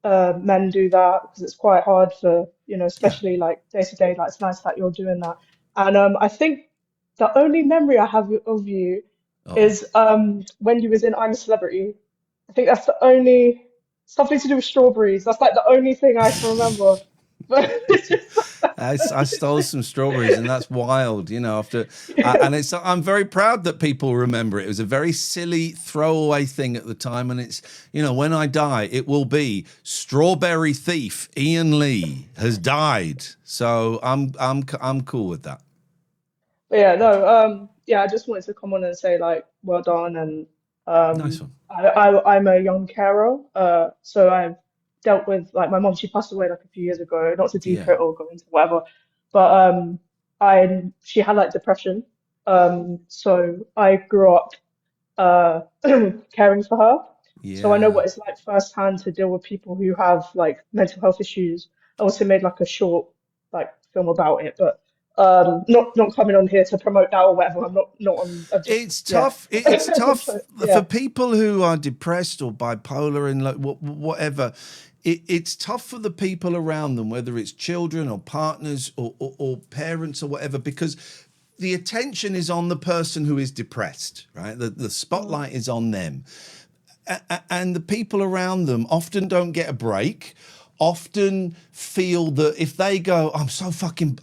T: men do that because it's quite hard for, especially like day to day. Like it's nice that you're doing that. And I think the only memory I have of you is when you was in I'm a Celebrity. I think that's the only something to do with strawberries. That's like the only thing I can remember. But
A: I stole some strawberries, and that's wild, and I'm very proud that people remember it. It was a very silly throwaway thing at the time, and it's, when I die, it will be strawberry thief Ian Lee has died. So I'm cool with that.
T: But yeah, no, yeah, I just wanted to come on and say like, well done, and
A: Nice one.
T: I'm a young carer, so I've dealt with like my mom. She passed away like a few years ago. Not to deep
A: Yeah.
T: it or go into whatever, but she had like depression, so I grew up caring for her. So I know what
A: Yeah.
T: it's like firsthand to deal with people who have like mental health issues. I also made like a short like film about it, but not coming on here to promote that or whatever. I'm not on. I'm just
A: It's tough. It's tough for
T: yeah.
A: people who are depressed or bipolar and like whatever. It's tough for the people around them, whether it's children or partners or parents or whatever, because the attention is on the person who is depressed, right? The spotlight is on them. And the people around them often don't get a break, often feel that if they go, I'm so fucking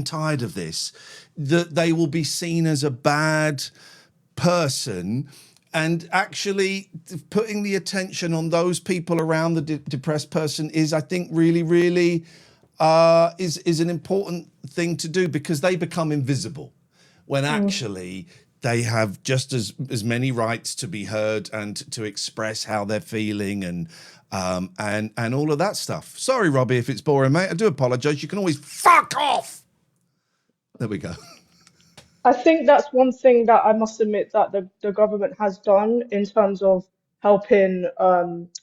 A: tired of this, that they will be seen as a bad person. And actually putting the attention on those people around the depressed person is, I think, really, really is an important thing to do, because they become invisible when actually they have just as many rights to be heard and to express how they're feeling and all of that stuff. Sorry, Robbie, if it's boring, mate. I do apologise. You can always fuck off. There we go.
T: I think that's one thing that I must admit that the government has done in terms of helping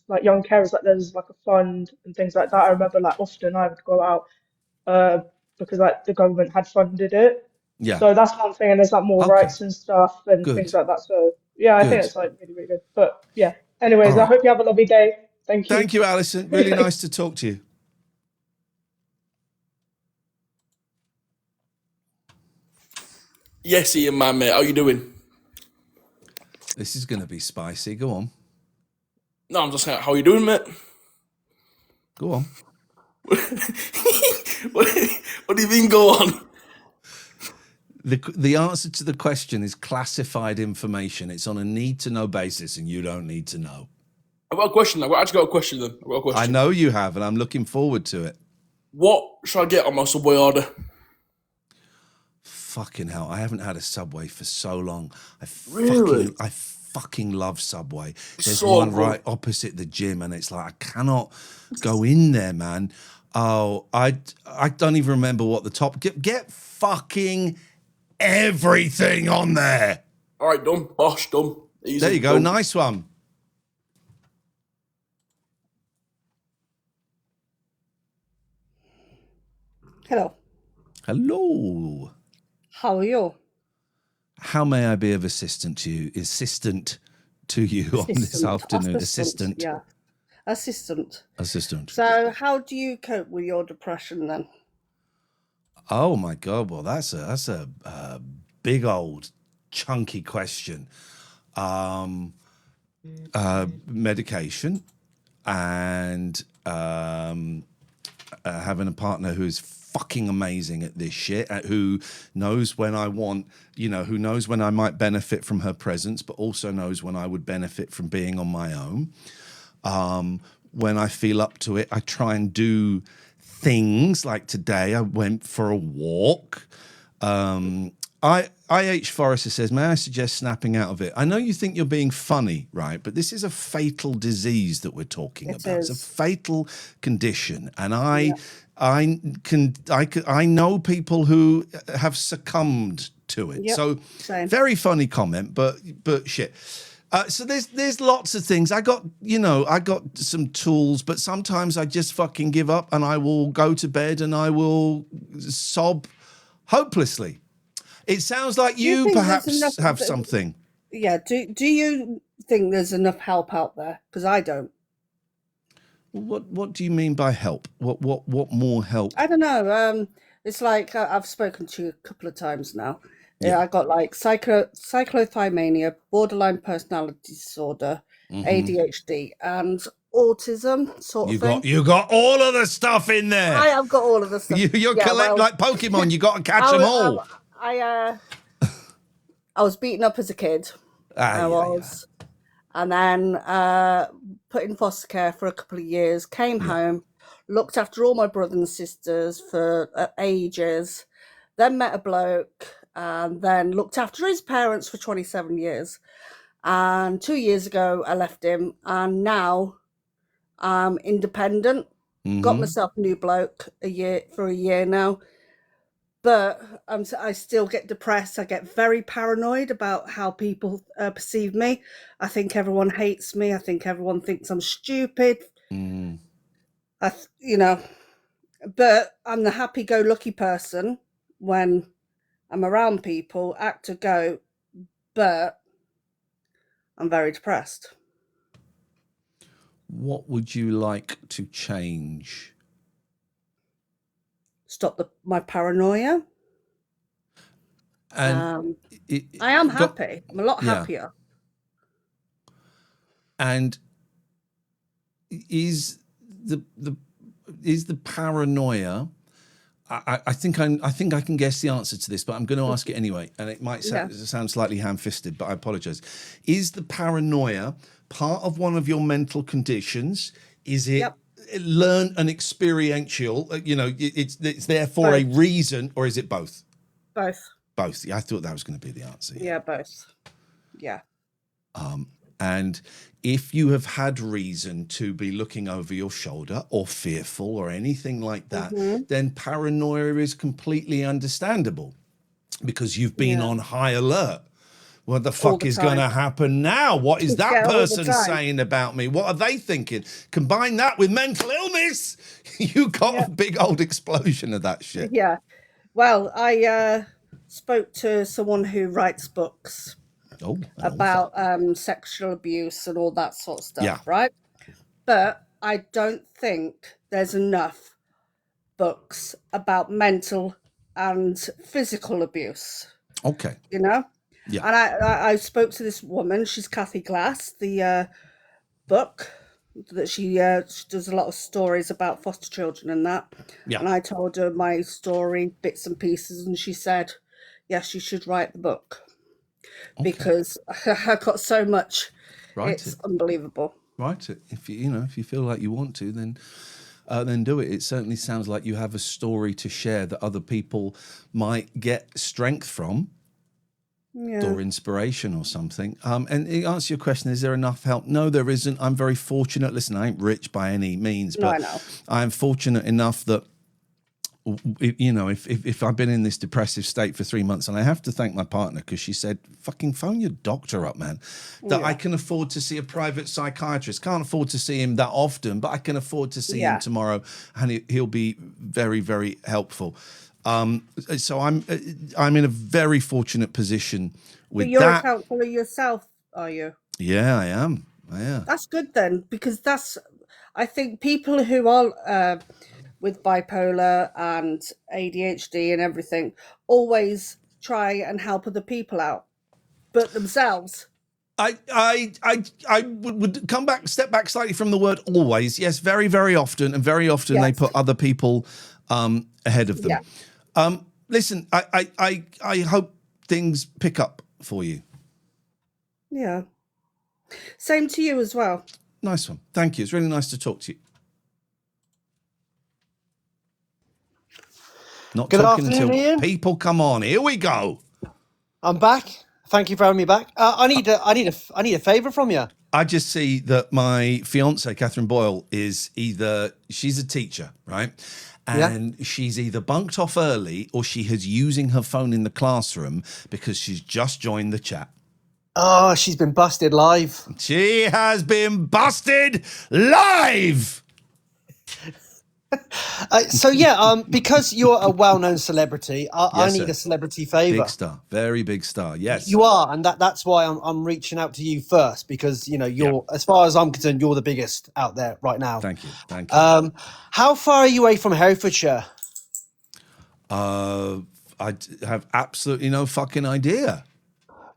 T: like young carers. Like there's like a fund and things like that. I remember like often I would go out because like the government had funded it.
A: Yeah.
T: So that's one thing, and there's like more
A: Okay.
T: rights and stuff and things
A: Good.
T: like that. So yeah, I think
A: Good.
T: it's like really, really good. But yeah, anyways,
A: All
T: I
A: right.
T: hope you have a lovely day. Thank you.
A: Thank you, Alison. Really nice to talk to you.
U: Yes, Ian, man, mate. How you doing?
A: This is going to be spicy. Go on.
U: No, I'm just saying, how you doing, mate?
A: Go on.
U: What do you mean, go on?
A: The answer to the question is classified information. It's on a need-to-know basis, and you don't need to know.
U: I've got a question. I've actually got a question then. I've got a question.
A: I know you have, and I'm looking forward to it.
U: What should I get on my Subway order?
A: Fucking hell, I haven't had a Subway for so long.
U: Really?
A: I fucking love Subway. There's
U: so
A: one
U: good.
A: right opposite the gym, and it's like I cannot go in there, man. Oh, I don't even remember what the top. Get fucking everything on there.
U: All right, done. Bosh, done. Easy.
A: There you go.
U: Done.
A: Nice one.
V: Hello.
A: Hello.
V: How are you?
A: How may I be of assistance to you on this afternoon? Assistant.
V: Yeah. Assistant.
A: Assistant.
V: So how do you cope with your depression then?
A: Oh my God! Well, that's a big old chunky question. Medication and having a partner who's fucking amazing at this shit, who knows when I want, who knows when I might benefit from her presence, but also knows when I would benefit from being on my own. When I feel up to it, I try and do things like today. I went for a walk. I.H. Forrester says, may I suggest snapping out of it? I know you think you're being funny, right? But this is a fatal disease that we're talking about. It's a fatal condition. And I know people who have succumbed to it.
V: Yep,
A: So
V: same.
A: very funny comment, but shit. So there's lots of things. I got some tools, but sometimes I just fucking give up and I will go to bed and I will sob hopelessly. It sounds like you
V: think there's
A: perhaps
V: enough-
A: have something.
V: Yeah. Do you think there's enough help out there? Because I don't.
A: What do you mean by help? What more help?
V: I don't know. It's like I've spoken to you a couple of times now.
A: Yeah.
V: I got like cyclothymania, borderline personality disorder, ADHD, and autism sort of thing.
A: You got all of the stuff in there.
V: I have got all of the stuff.
A: You're like Pokemon. You got to catch them all.
V: I was beaten up as a kid. I was. And then put in foster care for a couple of years, came home, looked after all my brothers and sisters for ages, then met a bloke, and then looked after his parents for 27 years. And 2 years ago, I left him, and now I'm independent. Got myself a new bloke for a year now. But I still get depressed. I get very paranoid about how people perceive me. I think everyone hates me. I think everyone thinks I'm stupid. But I'm the happy-go-lucky person when I'm around people, act a go, but I'm very depressed.
A: What would you like to change?
V: Stop my paranoia.
A: And
V: I am happy. I'm a lot happier.
A: And is the paranoia? I think I can guess the answer to this, but I'm going to ask it anyway, and it might sound slightly ham-fisted, but I apologise. Is the paranoia part of one of your mental conditions? Is it learned and experiential? It's there for a reason, or is it both?
V: Both.
A: Both. Yeah, I thought that was going to be the answer.
V: Yeah, both. Yeah.
A: And if you have had reason to be looking over your shoulder or fearful or anything like that, then paranoia is completely understandable because you've been on high alert. What the fuck is going to happen now? What is that person saying about me? What are they thinking? Combine that with mental illness, you got a big old explosion of that shit.
V: Yeah. Well, I spoke to someone who writes books about sexual abuse and all that sort of stuff, right? But I don't think there's enough books about mental and physical abuse.
A: Okay.
V: Yeah. And I spoke to this woman. She's Kathy Glass. The book that she does a lot of stories about foster children and that. And I told her my story, bits and pieces, and she said, yes, you should write the book because I got so much. It's unbelievable.
A: Write it. If you feel like you want to, then do it. It certainly sounds like you have a story to share that other people might get strength from. Or inspiration or something. And to answer your question, is there enough help? No, there isn't. I'm very fortunate. Listen, I ain't rich by any means, but I'm fortunate enough that, if I've been in this depressive state for 3 months, and I have to thank my partner because she said, fucking phone your doctor up, man, that I can afford to see a private psychiatrist. Can't afford to see him that often, but I can afford to see him tomorrow, and he'll be very, very helpful. So I'm in a very fortunate position with
V: but you're
A: that.
V: a counsellor yourself, are you?
A: Yeah, I am.
V: That's good then, because I think people who are with bipolar and ADHD and everything always try and help other people out, but themselves.
A: I would step back slightly from the word always. Yes, very, very often, and very often they put other people ahead of them. Listen, I hope things pick up for you.
V: Yeah. Same to you as well.
A: Nice one. Thank you. It's really nice to talk to you. Not
B: Good
A: talking
B: afternoon,
A: until
B: Ian.
A: people come on. Here we go.
B: I'm back. Thank you for having me back. I need a favour from you.
A: I just see that my fiance, Catherine Boyle, she's a teacher, right? And she's either bunked off early or she is using her phone in the classroom because she's just joined the chat.
B: Oh, she's been busted live.
A: She has been busted live.
B: Because you're a well-known celebrity, I
A: Yes,
B: need
A: sir.
B: a celebrity favour.
A: Big star, very big star. Yes,
B: You are, and that's why I'm reaching out to you first, because you're, as far as I'm concerned, you're the biggest out there right now.
A: Thank you, thank you.
B: How far are you away from Herefordshire?
A: Have absolutely no fucking idea.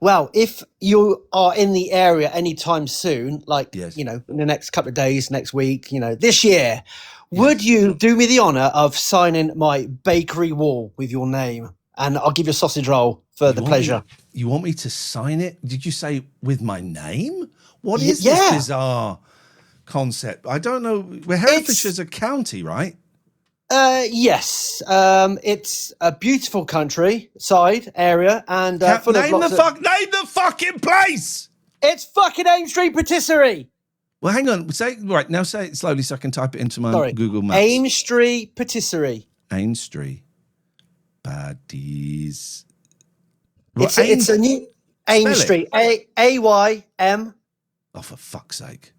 B: Well, if you are in the area anytime soon, like
A: Yes.
B: in the next couple of days, next week, this year, would you do me the honour of signing my bakery wall with your name? And I'll give you a sausage roll for the pleasure.
A: You want me to sign it? Did you say with my name? What is this bizarre concept? I don't know. Well, Herefordshire's a county, right?
B: Yes. It's a beautiful countryside area, and full of
A: name
B: lots
A: the fucking place.
B: It's fucking Ames Street Patisserie.
A: Well, hang on. Say it slowly so I can type it into my Google Maps.
B: Ames Street Patisserie.
A: Ames Street Patisserie.
B: It's a new Ames Street. AYM.
A: Oh, for fuck's sake!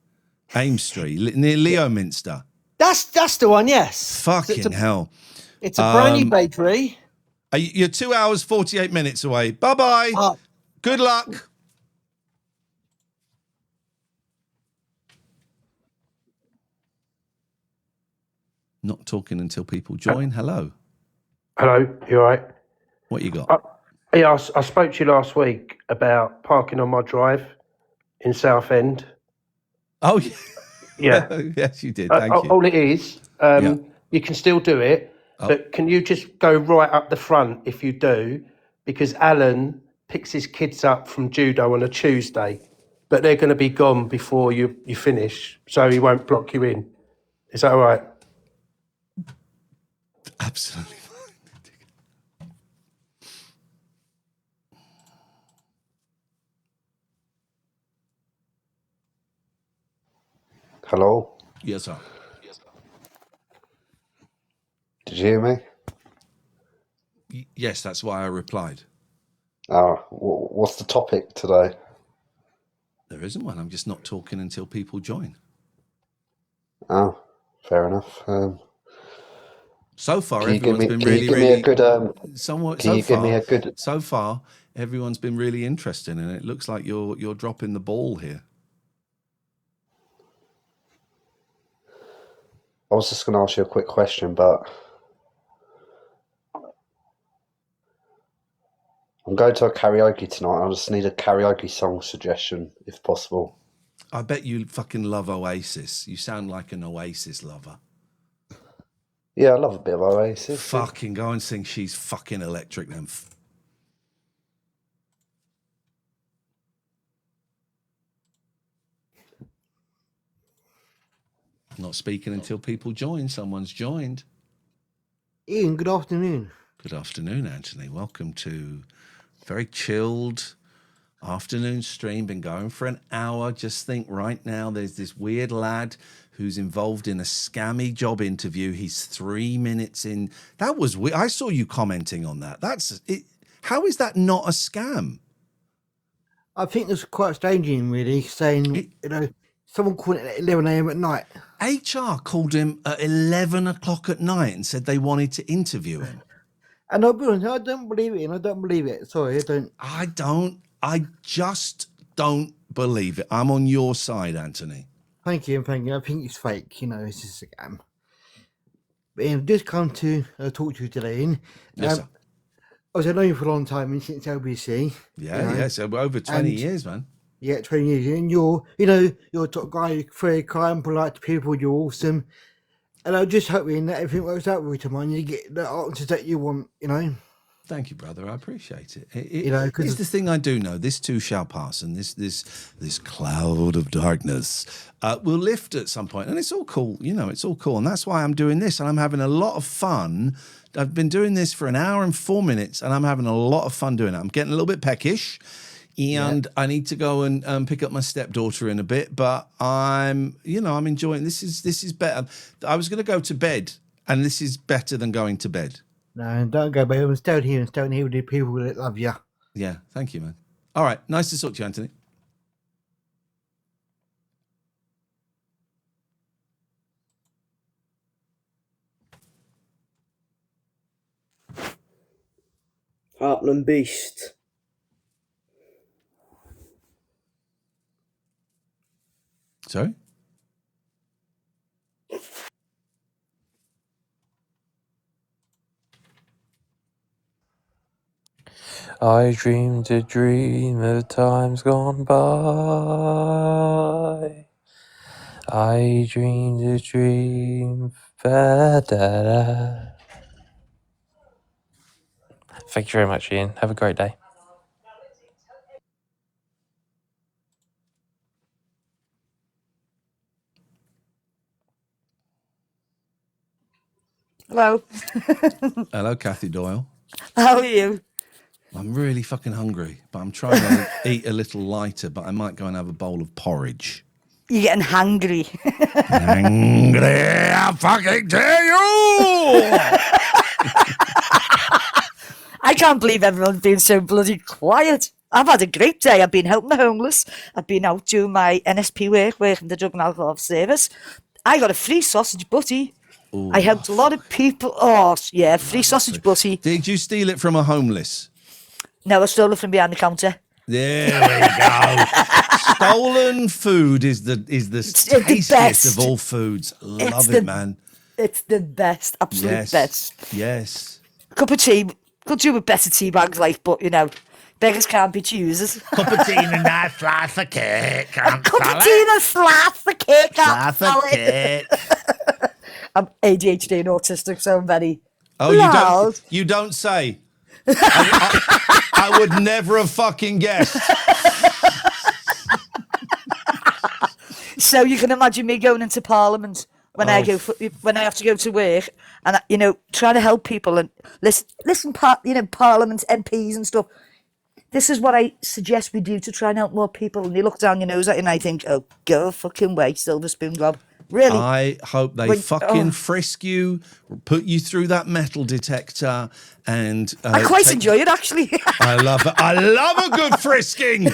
A: Ames Street near Leominster.
B: That's the one. Yes.
A: Fucking hell!
B: It's a brand new bakery.
A: You're 2 hours 48 minutes away. Bye bye. Good luck. Not talking until people join. Hello.
M: Hello, you all right?
A: What you got?
M: I spoke to you last week about parking on my drive in Southend.
A: Oh,
M: yeah.
A: Yes, you did. Thank you.
M: All it is, you can still do it, but can you just go right up the front if you do? Because Alan picks his kids up from judo on a Tuesday, but they're going to be gone before you finish, so he won't block you in. Is that all right?
A: Absolutely.
C: Hello?
A: Yes, sir.
C: Did you hear me?
A: Yes, that's why I replied.
C: What's the topic today?
A: There isn't one. I'm just not talking until people join.
C: Oh, fair enough.
A: So far,
C: can you give
A: everyone's
C: me,
A: been
C: can
A: really,
C: you give
A: really.
C: me a good?
A: So far, everyone's been really interested, and it looks like you're dropping the ball here.
C: I was just going to ask you a quick question, but I'm going to a karaoke tonight. I just need a karaoke song suggestion, if possible.
A: I bet you fucking love Oasis. You sound like an Oasis lover.
C: Yeah, I love a bit of Oasis.
A: Fucking go and sing She's Fucking Electric then. Not speaking until people join. Someone's joined.
D: Ian, good afternoon.
A: Good afternoon, Anthony. Welcome to very chilled afternoon stream. Been going for an hour. Just think right now there's this weird lad who's involved in a scammy job interview. He's 3 minutes in. That was weird. I saw you commenting on that. That's it. How is that not a scam?
D: I think it's quite strange, Ian, really, saying, someone called it at 11 a.m. at night.
A: HR called him at 11 o'clock at night and said they wanted to interview him.
D: And I'll be honest, I don't believe it, and I don't believe it. Sorry, I don't.
A: I just don't believe it. I'm on your side, Anthony.
D: Thank you. I think it's fake, it's just a scam. But Ian, I've just come to talk to you today, Ian.
A: Yes, sir.
D: I've known you for a long time, and since LBC.
A: Yes, over 20 years, man.
D: Yeah, 20 years. And you're a top guy, you're very kind, polite to people, you're awesome. And I'm just hoping that everything works out with you tomorrow and you get the answers that you want,
A: Thank you, brother. I appreciate it.
D: Because
A: it's the thing I do know. This too shall pass, and this cloud of darkness will lift at some point, and it's all cool. It's all cool, and that's why I'm doing this, and I'm having a lot of fun. I've been doing this for an hour and 4 minutes, and I'm having a lot of fun doing it. I'm getting a little bit peckish, and I need to go and pick up my stepdaughter in a bit. But I'm enjoying. This is better. I was going to go to bed, and this is better than going to bed.
D: No, don't go, baby. I'm staying here with the people that love you.
A: Yeah, thank you, man. All right, nice to talk to you, Anthony.
B: Heartland Beast.
A: Sorry?
P: I dreamed a dream of times gone by. I dreamed a dream. Ba-da-da. Thank you very much, Ian. Have a great day.
F: Hello.
A: Hello, Kathy Doyle.
F: How are you?
A: I'm really fucking hungry, but I'm trying to eat a little lighter, but I might go and have a bowl of porridge.
F: You're getting hangry.
A: Hungry, I fucking tell you!
F: I can't believe everyone's been so bloody quiet. I've had a great day. I've been helping the homeless. I've been out doing my NSP work, working the drug and alcohol service. I got a free sausage butty.
A: Ooh,
F: I helped a lot of people. Oh, yeah, free sausage butty.
A: Did you steal it from a homeless?
F: No, I stole it from behind the counter.
A: There we go. Stolen food is the tastiest
F: best.
A: of all foods. Love
F: It's
A: it,
F: the-
A: man.
F: It's the best, absolute
A: Yes.
F: best.
A: Yes.
F: Cup of tea, could do with better tea bags, like, but you know, beggars can't be choosers.
A: Cup of tea and a nice slice of cake.
F: A cup of tea and a slice of cake.
A: Slice of cake.
F: I'm ADHD and autistic, so I'm very
A: Oh,
F: loud.
A: you don't say. I would never have fucking guessed.
F: So you can imagine me going into Parliament when I go when I have to go to work, and you know, trying to help people and listen, Parliament MPs and stuff. This is what I suggest we do to try and help more people. And you look down your nose at it and I think, oh, go fucking way, silver spoon gob. Really?
A: I hope they fucking frisk you, put you through that metal detector, and
F: I quite enjoy it, actually.
A: I love it. I love a good frisking.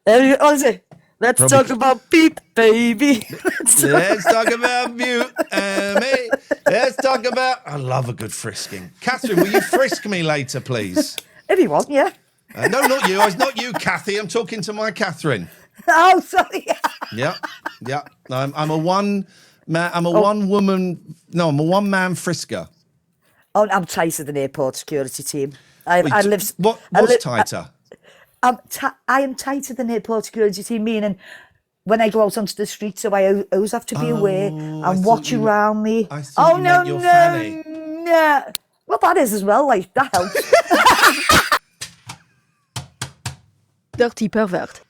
F: What is it? Let's talk about beep, baby.
A: Let's talk about mute, me. Let's talk about. I love a good frisking. Catherine, will you frisk me later, please?
F: If you want, yeah.
A: No, not you. It's not you, Kathy. I'm talking to my Catherine.
F: Oh, sorry.
A: Yeah. I'm a one man. I'm a one woman. No, I'm a one man frisker.
F: Oh, I'm tighter than airport security team. I live.
A: What's tighter?
F: I am tighter than airport security team, meaning when I go out onto the street, so I always have to be aware and watch around me. Oh no, no. Well, that is as well. Like that helps. Dirty pervert.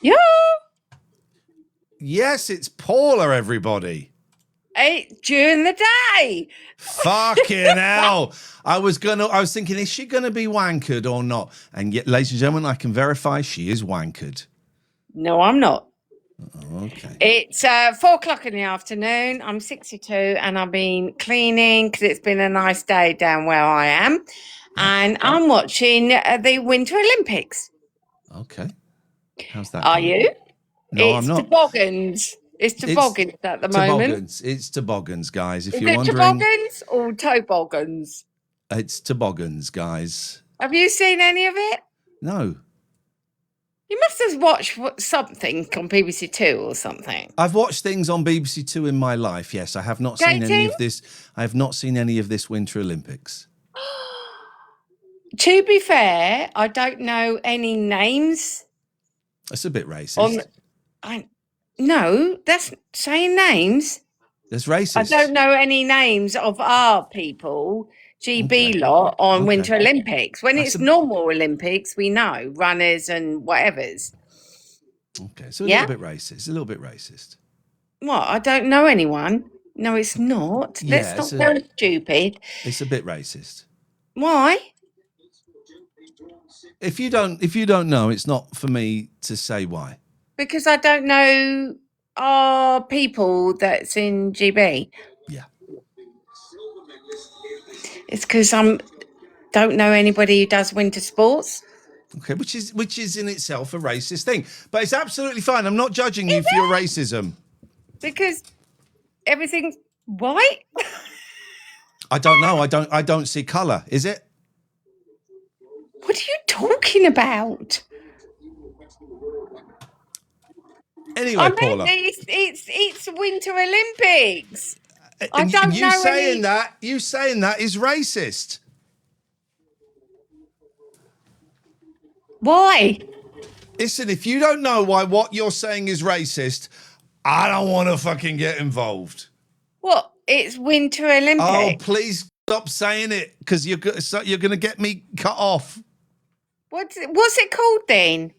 G: Yeah.
A: Yes, it's Paula, everybody.
G: During the day.
A: Fucking hell. I was thinking, is she gonna be wankered or not? And yet, ladies and gentlemen, I can verify she is wankered.
G: No, I'm not.
A: Okay.
G: It's 4:00 in the afternoon. I'm 62 and I've been cleaning because it's been a nice day down where I am. And I'm watching the Winter Olympics.
A: Okay. How's that?
G: Are you?
A: No,
G: it's
A: I'm not.
G: Toboggans. It's toboggans at the moment.
A: Toboggans. It's toboggans, guys. If
G: Is
A: you're
G: it
A: wondering,
G: toboggans or toboggans?
A: it's toboggans, guys.
G: Have you seen any of it?
A: No.
G: You must have watched something on BBC Two or something.
A: I've watched things on BBC Two in my life. Yes, I have not seen any of this. I have not seen any of this Winter Olympics.
G: To be fair, I don't know any names.
A: That's a bit racist.
G: No, that's saying names.
A: That's racist.
G: I don't know any names of our people, GB lot, on Winter Olympics. When it's normal Olympics, we know runners and whatevers.
A: Okay, so a little bit racist. A little bit racist.
G: What? I don't know anyone. No, it's not.
A: Yeah,
G: Let's not go stupid.
A: It's a bit racist.
G: Why?
A: If you don't know, it's not for me to say why.
G: Because I don't know our people that's in GB.
A: Yeah.
G: It's because don't know anybody who does winter sports.
A: Okay, which is in itself a racist thing, but it's absolutely fine. I'm not judging you for your racism.
G: Because everything's white.
A: I don't know. I don't see colour. Is it?
G: What are you talking about?
A: Anyway, Paula.
G: It's Winter Olympics. I
A: And
G: don't
A: you
G: know
A: saying that is racist.
G: Why?
A: Listen, if you don't know why what you're saying is racist, I don't want to fucking get involved.
G: What? It's Winter Olympics.
A: Oh, please stop saying it, because you're going to get me cut off.
G: What's it called then?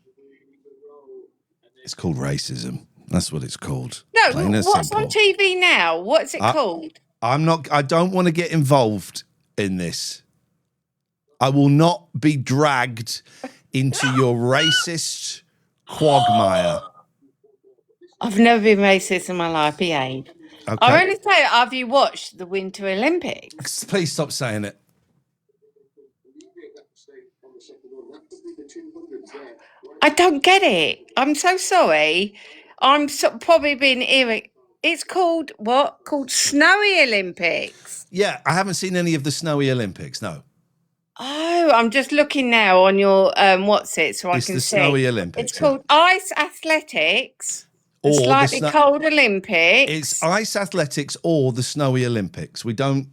A: It's called racism. That's what it's called.
G: No,
A: Plain and
G: what's
A: simple.
G: on TV now? What's it called?
A: I don't want to get involved in this. I will not be dragged into your racist quagmire.
G: I've never been racist in my life, behave.
A: Okay.
G: I only say, have you watched the Winter Olympics?
A: Please stop saying it.
G: I don't get it. I'm so sorry. Probably being irate. It's called what? Called Snowy Olympics.
A: Yeah, I haven't seen any of the Snowy Olympics, no.
G: Oh, I'm just looking now on your what's it, so I
A: It's
G: can
A: the
G: see.
A: Snowy Olympics,
G: It's called Ice Athletics. The
A: Or the
G: slightly
A: snow-
G: cold Olympics.
A: It's ice athletics or the Snowy Olympics. We don't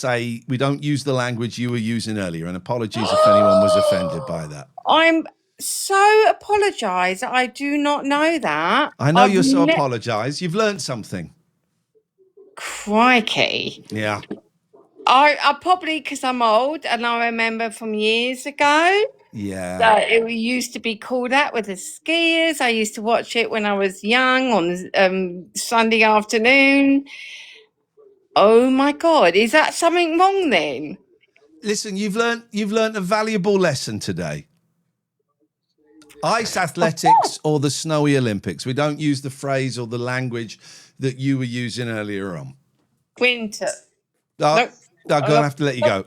A: use the language you were using earlier, and apologies if anyone was offended by that.
G: I'm so apologise. I do not know that.
A: I know you're so
G: ne-
A: apologise. You've learned something.
G: Crikey.
A: Yeah.
G: I probably, because I'm old and I remember from years ago
A: Yeah.
G: that it used to be called out with the skiers. I used to watch it when I was young on Sunday afternoon. Oh my God, is that something wrong then?
A: Listen, you've learned a valuable lesson today. Ice athletics or the Snowy Olympics. We don't use the phrase or the language that you were using earlier on.
G: Winter.
A: I'm going to have to let you go.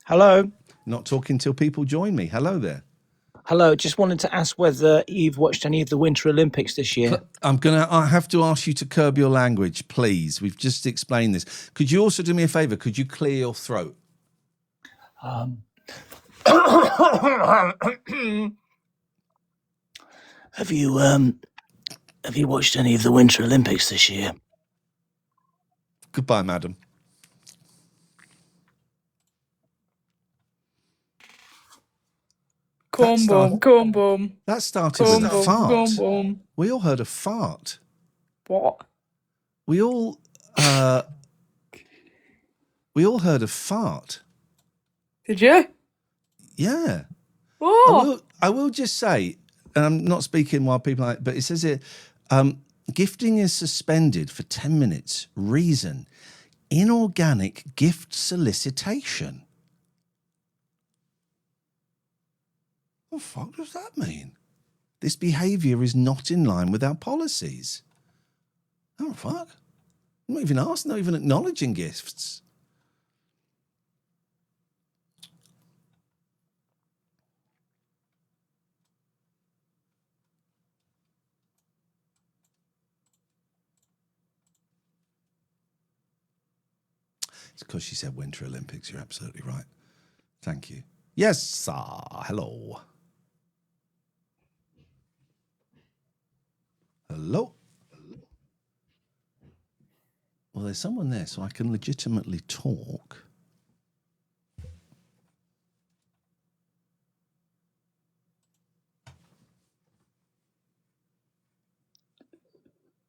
H: Hello.
A: Not talking till people join me. Hello there.
H: Hello. Just wanted to ask whether you've watched any of the Winter Olympics this year.
A: I have to ask you to curb your language, please. We've just explained this. Could you also do me a favour? Could you clear your throat?
H: Have you watched any of the Winter Olympics this year?
A: Goodbye, madam.
E: Come boom.
A: That started with a fart.
E: Come boom.
A: We all heard a fart.
E: What?
A: We all heard a fart.
E: Did you?
A: Yeah.
E: Oh.
A: I will just say, and I'm not speaking while people but it says here, gifting is suspended for 10 minutes. Reason, inorganic gift solicitation. What the fuck does that mean? This behaviour is not in line with our policies. Oh, fuck. I'm not even asking, not even acknowledging gifts. It's because she said Winter Olympics. You're absolutely right. Thank you. Yes, sir. Hello. Hello. Well, there's someone there, so I can legitimately talk.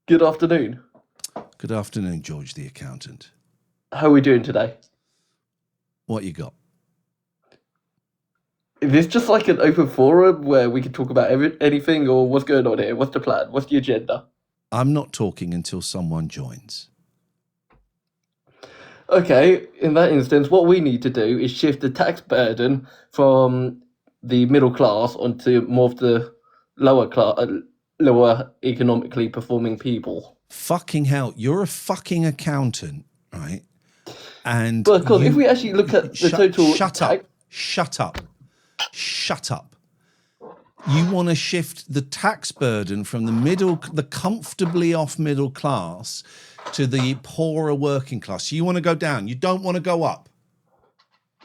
I: Good afternoon.
A: Good afternoon, George the accountant.
I: How are we doing today?
A: What you got?
I: Is this just like an open forum where we can talk about anything, or what's going on here? What's the plan? What's the agenda?
A: I'm not talking until someone joins.
I: Okay, in that instance, what we need to do is shift the tax burden from the middle class onto more of the lower class, lower economically performing people.
A: Fucking hell, you're a fucking accountant, right? And
I: But of course, if we actually look at the total
A: shut up. You want to shift the tax burden from the comfortably off middle class to the poorer working class. You want to go down. You don't want to go up.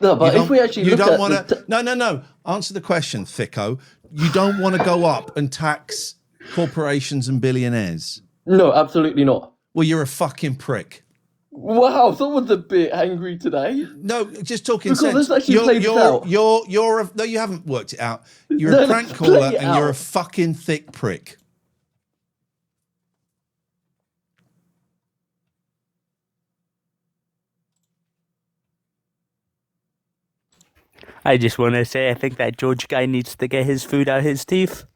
I: No, but if we actually look at
A: No. Answer the question, thicko. You don't want to go up and tax corporations and billionaires.
I: No, absolutely not.
A: Well, you're a fucking prick.
I: Wow, someone's a bit angry today.
A: No, just talking
I: because
A: sense.
I: let's actually play this out.
A: No, you haven't worked it out. You're a prank caller and you're a fucking thick prick.
J: I just want to say I think that George guy needs to get his food out his teeth.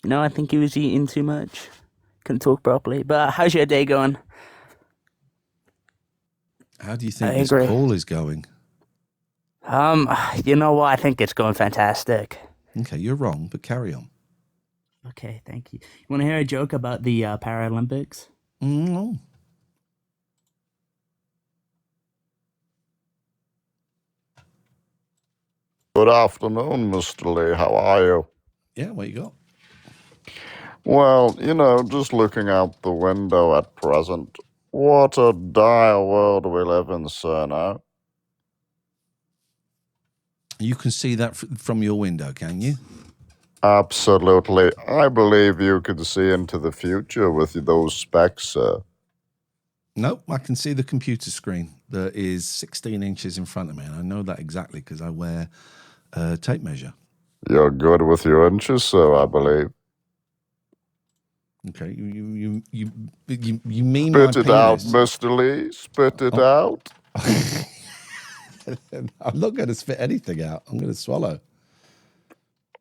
J: You know, I think he was eating too much. Couldn't talk properly. But how's your day going?
A: How do you think this call is going?
J: You know what? I think it's going fantastic.
A: Okay, you're wrong, but carry on.
J: Okay, thank you. You want to hear a joke about the Paralympics?
A: No.
W: Good afternoon, Mr. Lee. How are you?
A: Yeah, what you got?
W: Well, just looking out the window at present. What a dire world we live in, sir, now.
A: You can see that from your window, can you?
W: Absolutely. I believe you could see into the future with those specs, sir.
A: Nope, I can see the computer screen that is 16 inches in front of me, and I know that exactly because I wear a tape measure.
W: You're good with your inches, sir, I believe.
A: Okay, you mean
W: Spit
A: my
W: it
A: penis?
W: out, Mr. Lee. Spit it out.
A: I'm not going to spit anything out. I'm going to swallow.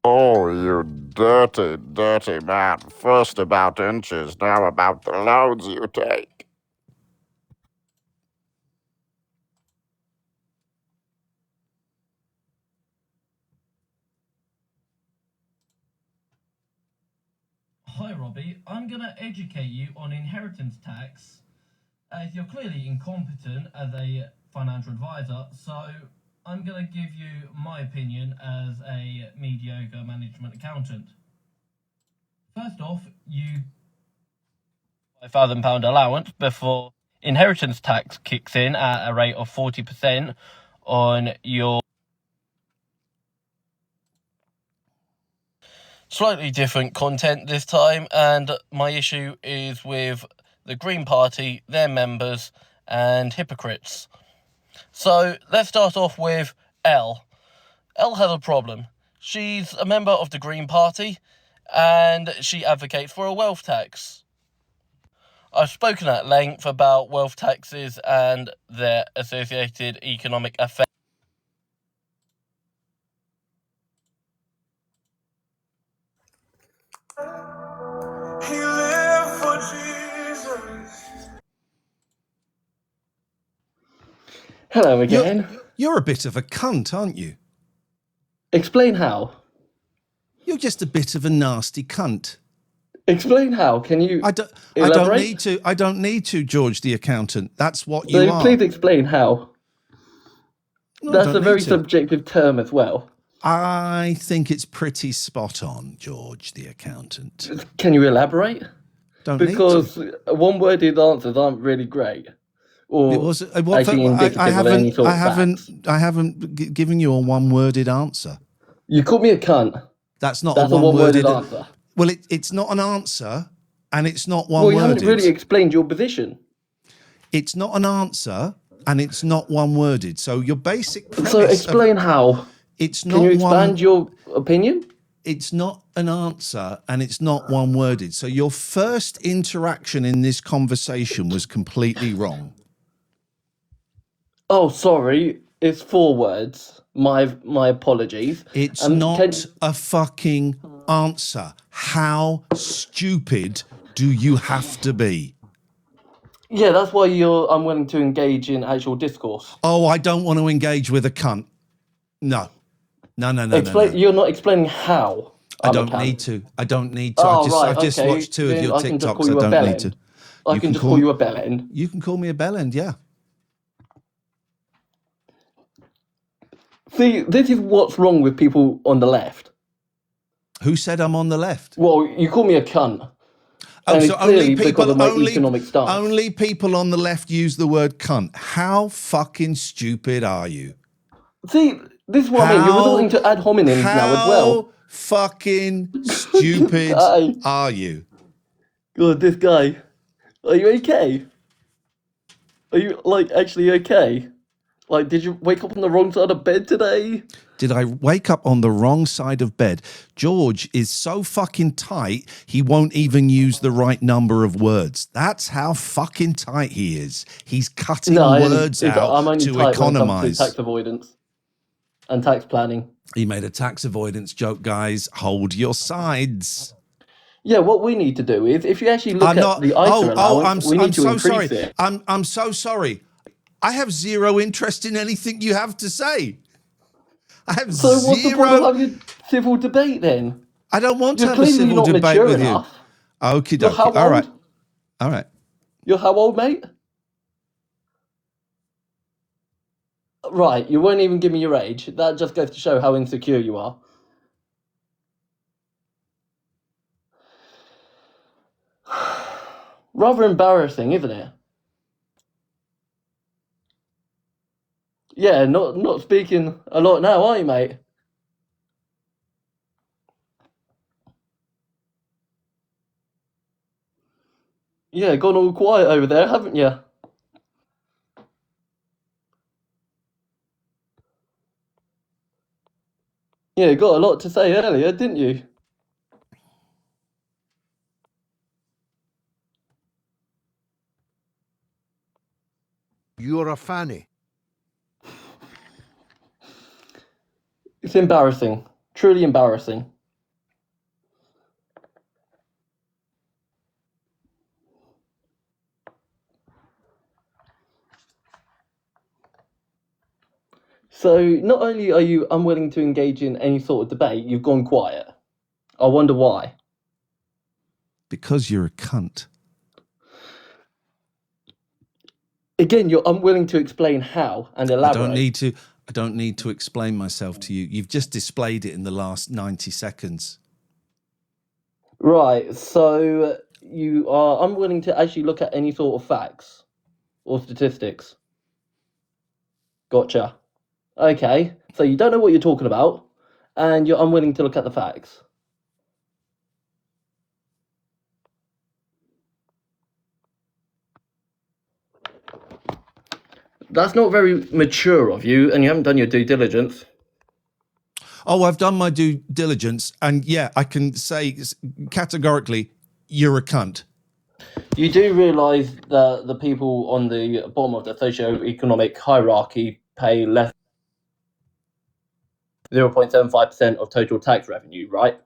W: Oh, you dirty, dirty man. First about inches, now about the loads you take.
X: Hi Robbie, I'm going to educate you on inheritance tax. You're clearly incompetent as a financial advisor, so I'm going to give you my opinion as a mediocre management accountant. First off, you £5,000 allowance before inheritance tax kicks in at a rate of 40% on your slightly different content this time, and my issue is with the Green Party, their members, and hypocrites. So let's start off with Elle. Elle has a problem. She's a member of the Green Party, and she advocates for a wealth tax. I've spoken at length about wealth taxes and their associated economic effects. Hello again.
A: You're a bit of a cunt, aren't you?
I: Explain how.
A: You're just a bit of a nasty cunt.
I: Explain how. Can you elaborate?
A: I don't need to, George the accountant. That's what you are.
I: Please explain how.
A: No,
I: That's a very subjective term as well.
A: I think it's pretty spot on, George the accountant.
I: Can you elaborate?
A: Don't
I: because
A: need to.
I: One-worded answers aren't really great. Or
A: it was.
I: I
A: haven't given you a one-worded answer.
I: You called me a cunt.
A: That's not
I: a
A: one-worded
I: answer.
A: Well, it's not an answer, and it's not
I: Well,
A: one-worded.
I: you haven't really explained your position.
A: It's not an answer, and it's not one-worded. So your basic premise.
I: So explain how.
A: It's not.
I: Can you expand your opinion?
A: It's not an answer, and it's not one-worded. So your first interaction in this conversation was completely wrong.
I: Oh, sorry. It's 4 words. My apologies.
A: It's not a fucking answer. How stupid Do you have to be?
X: Yeah, that's why I'm willing to engage in actual discourse.
A: Oh, I don't want to engage with a cunt. No. No.
X: You're not explaining how.
A: I don't need to. I don't need to.
X: Oh,
A: I've just
X: okay.
A: watched 2 of
X: Then
A: your
X: I can just call
A: TikToks.
X: you
A: I
X: a
A: don't need to.
X: bellend. I can just call you a bellend.
A: You can call me a bellend, yeah.
X: See, this is what's wrong with people on the left.
A: Who said I'm on the left?
X: Well, you call me a cunt.
A: Oh,
X: And
A: so
X: it's clearly
A: only
X: because of
A: people,
X: my economic stance.
A: only people on the left use the word cunt. How fucking stupid are you?
X: See, this is what I mean. You're resorting to ad hominems now as well.
A: How fucking stupid are you?
X: God, this guy. Are you okay? Are you, actually okay? Did you wake up on the wrong side of bed today?
A: Did I wake up on the wrong side of bed? George is so fucking tight, he won't even use the right number of words. That's how fucking tight he is. He's cutting words out
X: I'm only
A: to
X: tight when it comes
A: economize.
X: to tax avoidance and tax planning.
A: He made a tax avoidance joke, guys. Hold your sides.
X: Yeah, what we need to do is, if you actually look at the ISA allowance, we need to increase it.
A: I'm so sorry. I have zero interest in anything you have to say. I have
X: So
A: zero.
X: what's the point of having a civil debate then?
A: I don't want to
X: You're
A: have a
X: clearly
A: civil
X: not
A: debate
X: mature
A: with
X: enough.
A: you. Okie
X: You're how
A: dokie. All right.
X: old?
A: All right.
X: You're how old, mate? Right, you won't even give me your age. That just goes to show how insecure you are. Rather embarrassing, isn't it? Yeah, not speaking a lot now, are you, mate? Yeah, gone all quiet over there, haven't you? Yeah, you got a lot to say earlier, didn't you?
L: You're a fanny.
X: It's embarrassing. Truly embarrassing. So, not only are you unwilling to engage in any sort of debate, you've gone quiet. I wonder why.
A: Because you're a cunt.
X: Again, you're unwilling to explain how and elaborate.
A: I don't need to explain myself to you. You've just displayed it in the last 90 seconds.
X: Right, so you are unwilling to actually look at any sort of facts or statistics. Gotcha. Okay, so you don't know what you're talking about, and you're unwilling to look at the facts. That's not very mature of you, and you haven't done your due diligence.
A: Oh, I've done my due diligence, and yeah, I can say categorically, you're a cunt.
X: You do realise that the people on the bottom of the socio-economic hierarchy pay less 0.75% of total tax revenue, right?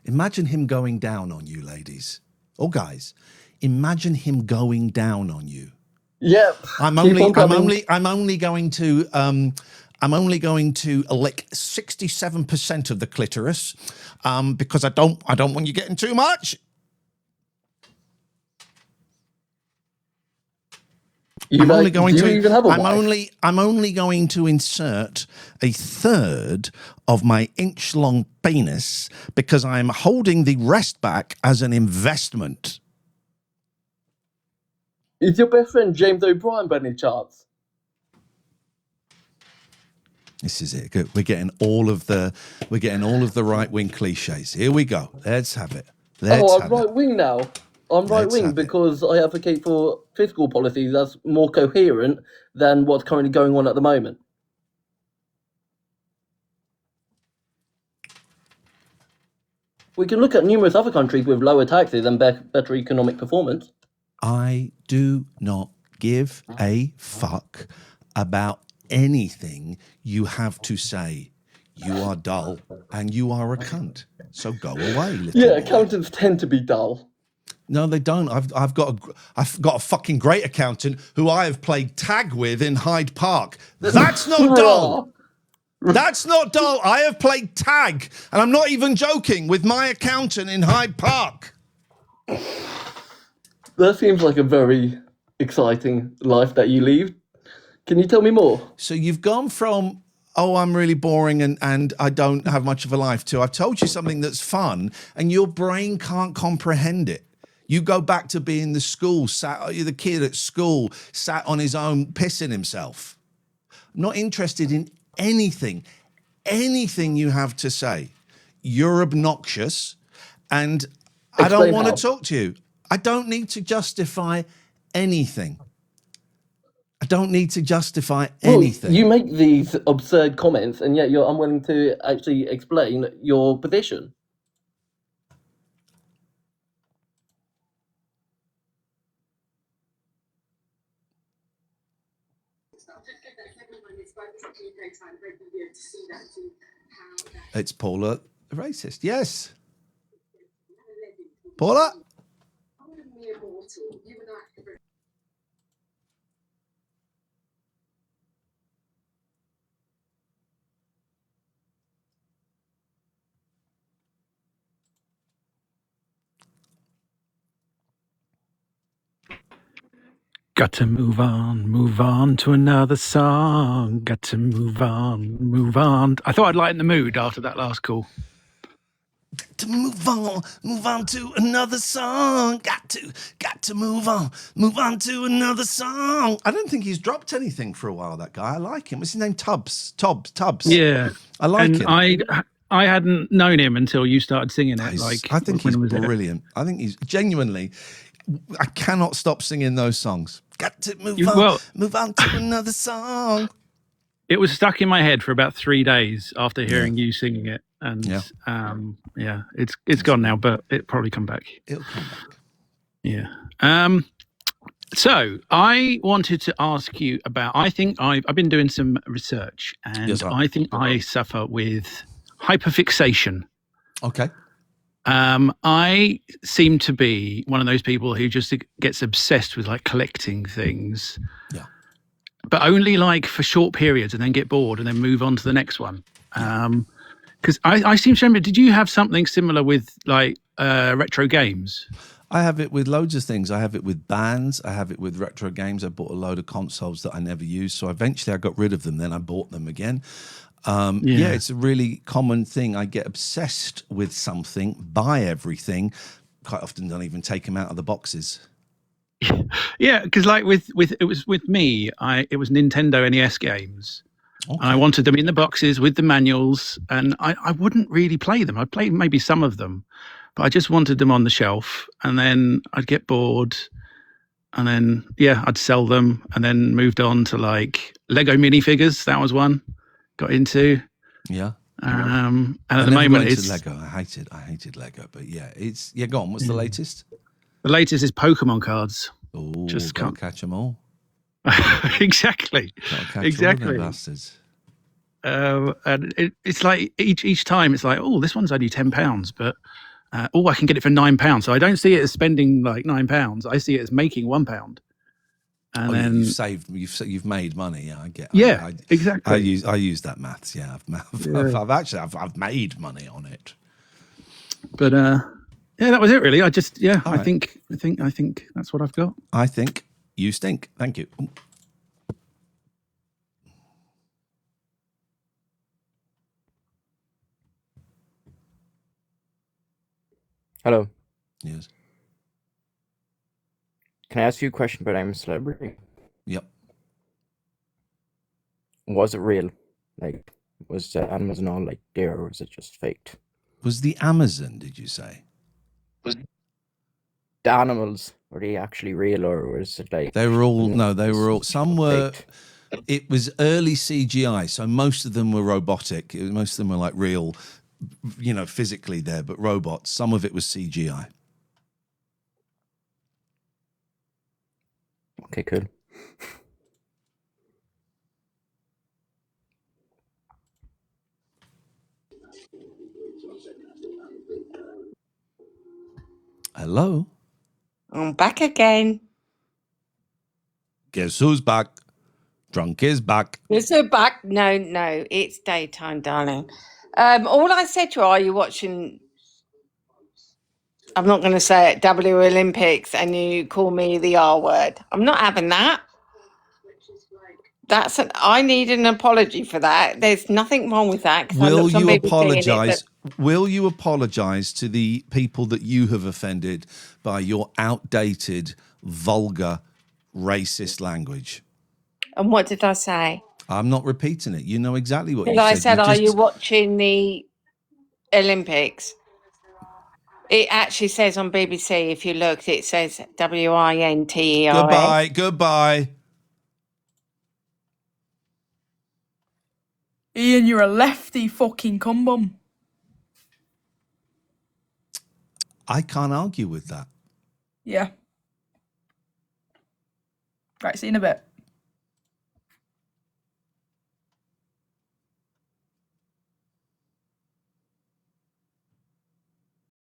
A: Imagine him going down on you, ladies. Or guys, imagine him going down on you.
X: Yep.
A: I'm only going to lick 67% of the clitoris because I don't want you getting too much. I'm only going to insert a third of my inch-long penis because I'm holding the rest back as an investment.
X: Is your best friend James O'Brien by any chance?
A: This is it. We're getting all of the right-wing cliches. Here we go. Let's have it.
X: I'm right-wing now. I'm right-wing because I advocate for fiscal policies that's more coherent than what's currently going on at the moment. We can look at numerous other countries with lower taxes and better economic performance.
A: I do not give a fuck about anything you have to say. You are dull and you are a cunt. So go away, little boy.
X: Accountants tend to be dull.
A: No, they don't. I've got a fucking great accountant who I have played tag with in Hyde Park. That's not dull. That's not dull. I have played tag, and I'm not even joking, with my accountant in Hyde Park.
I: That seems like a very exciting life that you lead. Can you tell me more?
A: So you've gone from, oh, I'm really boring and I don't have much of a life, to I've told you something that's fun and your brain can't comprehend it. You go back to being the kid at school, sat on his own, pissing himself. I'm not interested in anything you have to say. You're obnoxious and I don't
I: Explain
A: want
I: how.
A: to talk to you. I don't need to justify anything. I don't need to justify anything.
I: You make these absurd comments, and yet you're unwilling to actually explain your position.
A: It's Paula, the racist. Yes. Paula?
L: Got to move on to another song. Got to move on. I thought I'd lighten the mood after that last call.
A: To move on to another song. Got to move on to another song. I don't think he's dropped anything for a while, that guy. I like him. What's his name? Tubbs.
L: Yeah.
A: I like
L: him. I hadn't known him until you started singing it.
A: I think he's brilliant. I think he's genuinely, I cannot stop singing those songs. Got to move on to another song.
L: It was stuck in my head for about 3 days after hearing you singing it. And it's gone now, but it'll probably come back.
A: It'll come back.
L: Yeah. So I wanted to ask you about, I think I've been doing some research and I think I suffer with hyperfixation.
A: Okay.
L: I seem to be one of those people who just gets obsessed with like collecting things.
A: Yeah.
L: But only like for short periods and then get bored and then move on to the next one. Because I seem to remember, did you have something similar with like retro games?
A: I have it with loads of things. I have it with bands. I have it with retro games. I bought a load of consoles that I never used. So eventually I got rid of them. Then I bought them again. Yeah, it's a really common thing. I get obsessed with something, buy everything. Quite often don't even take them out of the boxes.
L: Yeah, because like with it was with me, it was Nintendo NES games. Okay. And I wanted them in the boxes with the manuals, and I wouldn't really play them. I'd play maybe some of them, but I just wanted them on the shelf, and then I'd get bored, and then I'd sell them, and then moved on to like Lego minifigures. That was one got into.
A: Yeah.
L: And at the moment it's
A: Lego. I hated Lego, but it's go on. What's the latest?
L: The latest is Pokemon cards.
A: Oh, just can't catch them all.
L: Exactly.
A: Exactly. All them bastards.
L: And it's like each time it's like, oh, this one's only £10, but I can get it for £9. So I don't see it as spending like £9. I see it as making £1. And then
A: you've made money. Yeah, I get.
L: Yeah, exactly.
A: I use that maths. Yeah, I've made money on it.
L: But that was it really. I just I think that's what I've got.
A: I think you stink. Thank you. Ooh.
N: Hello.
A: Yes.
N: Can I ask you a question about I'm a Celebrity?
A: Yep.
N: Was it real? Like, was the animals and all like there, or was it just faked?
A: Was the Amazon, did you say?
N: Was the animals, were they actually real, or was it like...
A: They were all, some were, it was early CGI, so most of them were robotic. Most of them were like real, physically there, but robots. Some of it was CGI.
N: Okay, cool.
A: Hello?
G: I'm back again.
A: Guess who's back? Drunk is back.
G: Is it back? No, it's daytime, darling. All I said to her, are you watching? I'm not going to say it, W Olympics, and you call me the R word. I'm not having that. I need an apology for that. There's nothing wrong with that.
A: Will you apologise? Will you apologise to the people that you have offended by your outdated, vulgar, racist language?
G: And what did I say?
A: I'm not repeating it. You know exactly what you
G: I
A: said.
G: said, are you watching the Olympics? It actually says on BBC, if you looked, it says WINTERS.
A: Goodbye.
E: Ian, you're a lefty fucking cum bum.
A: I can't argue with that.
E: Yeah. Right, see you in a bit.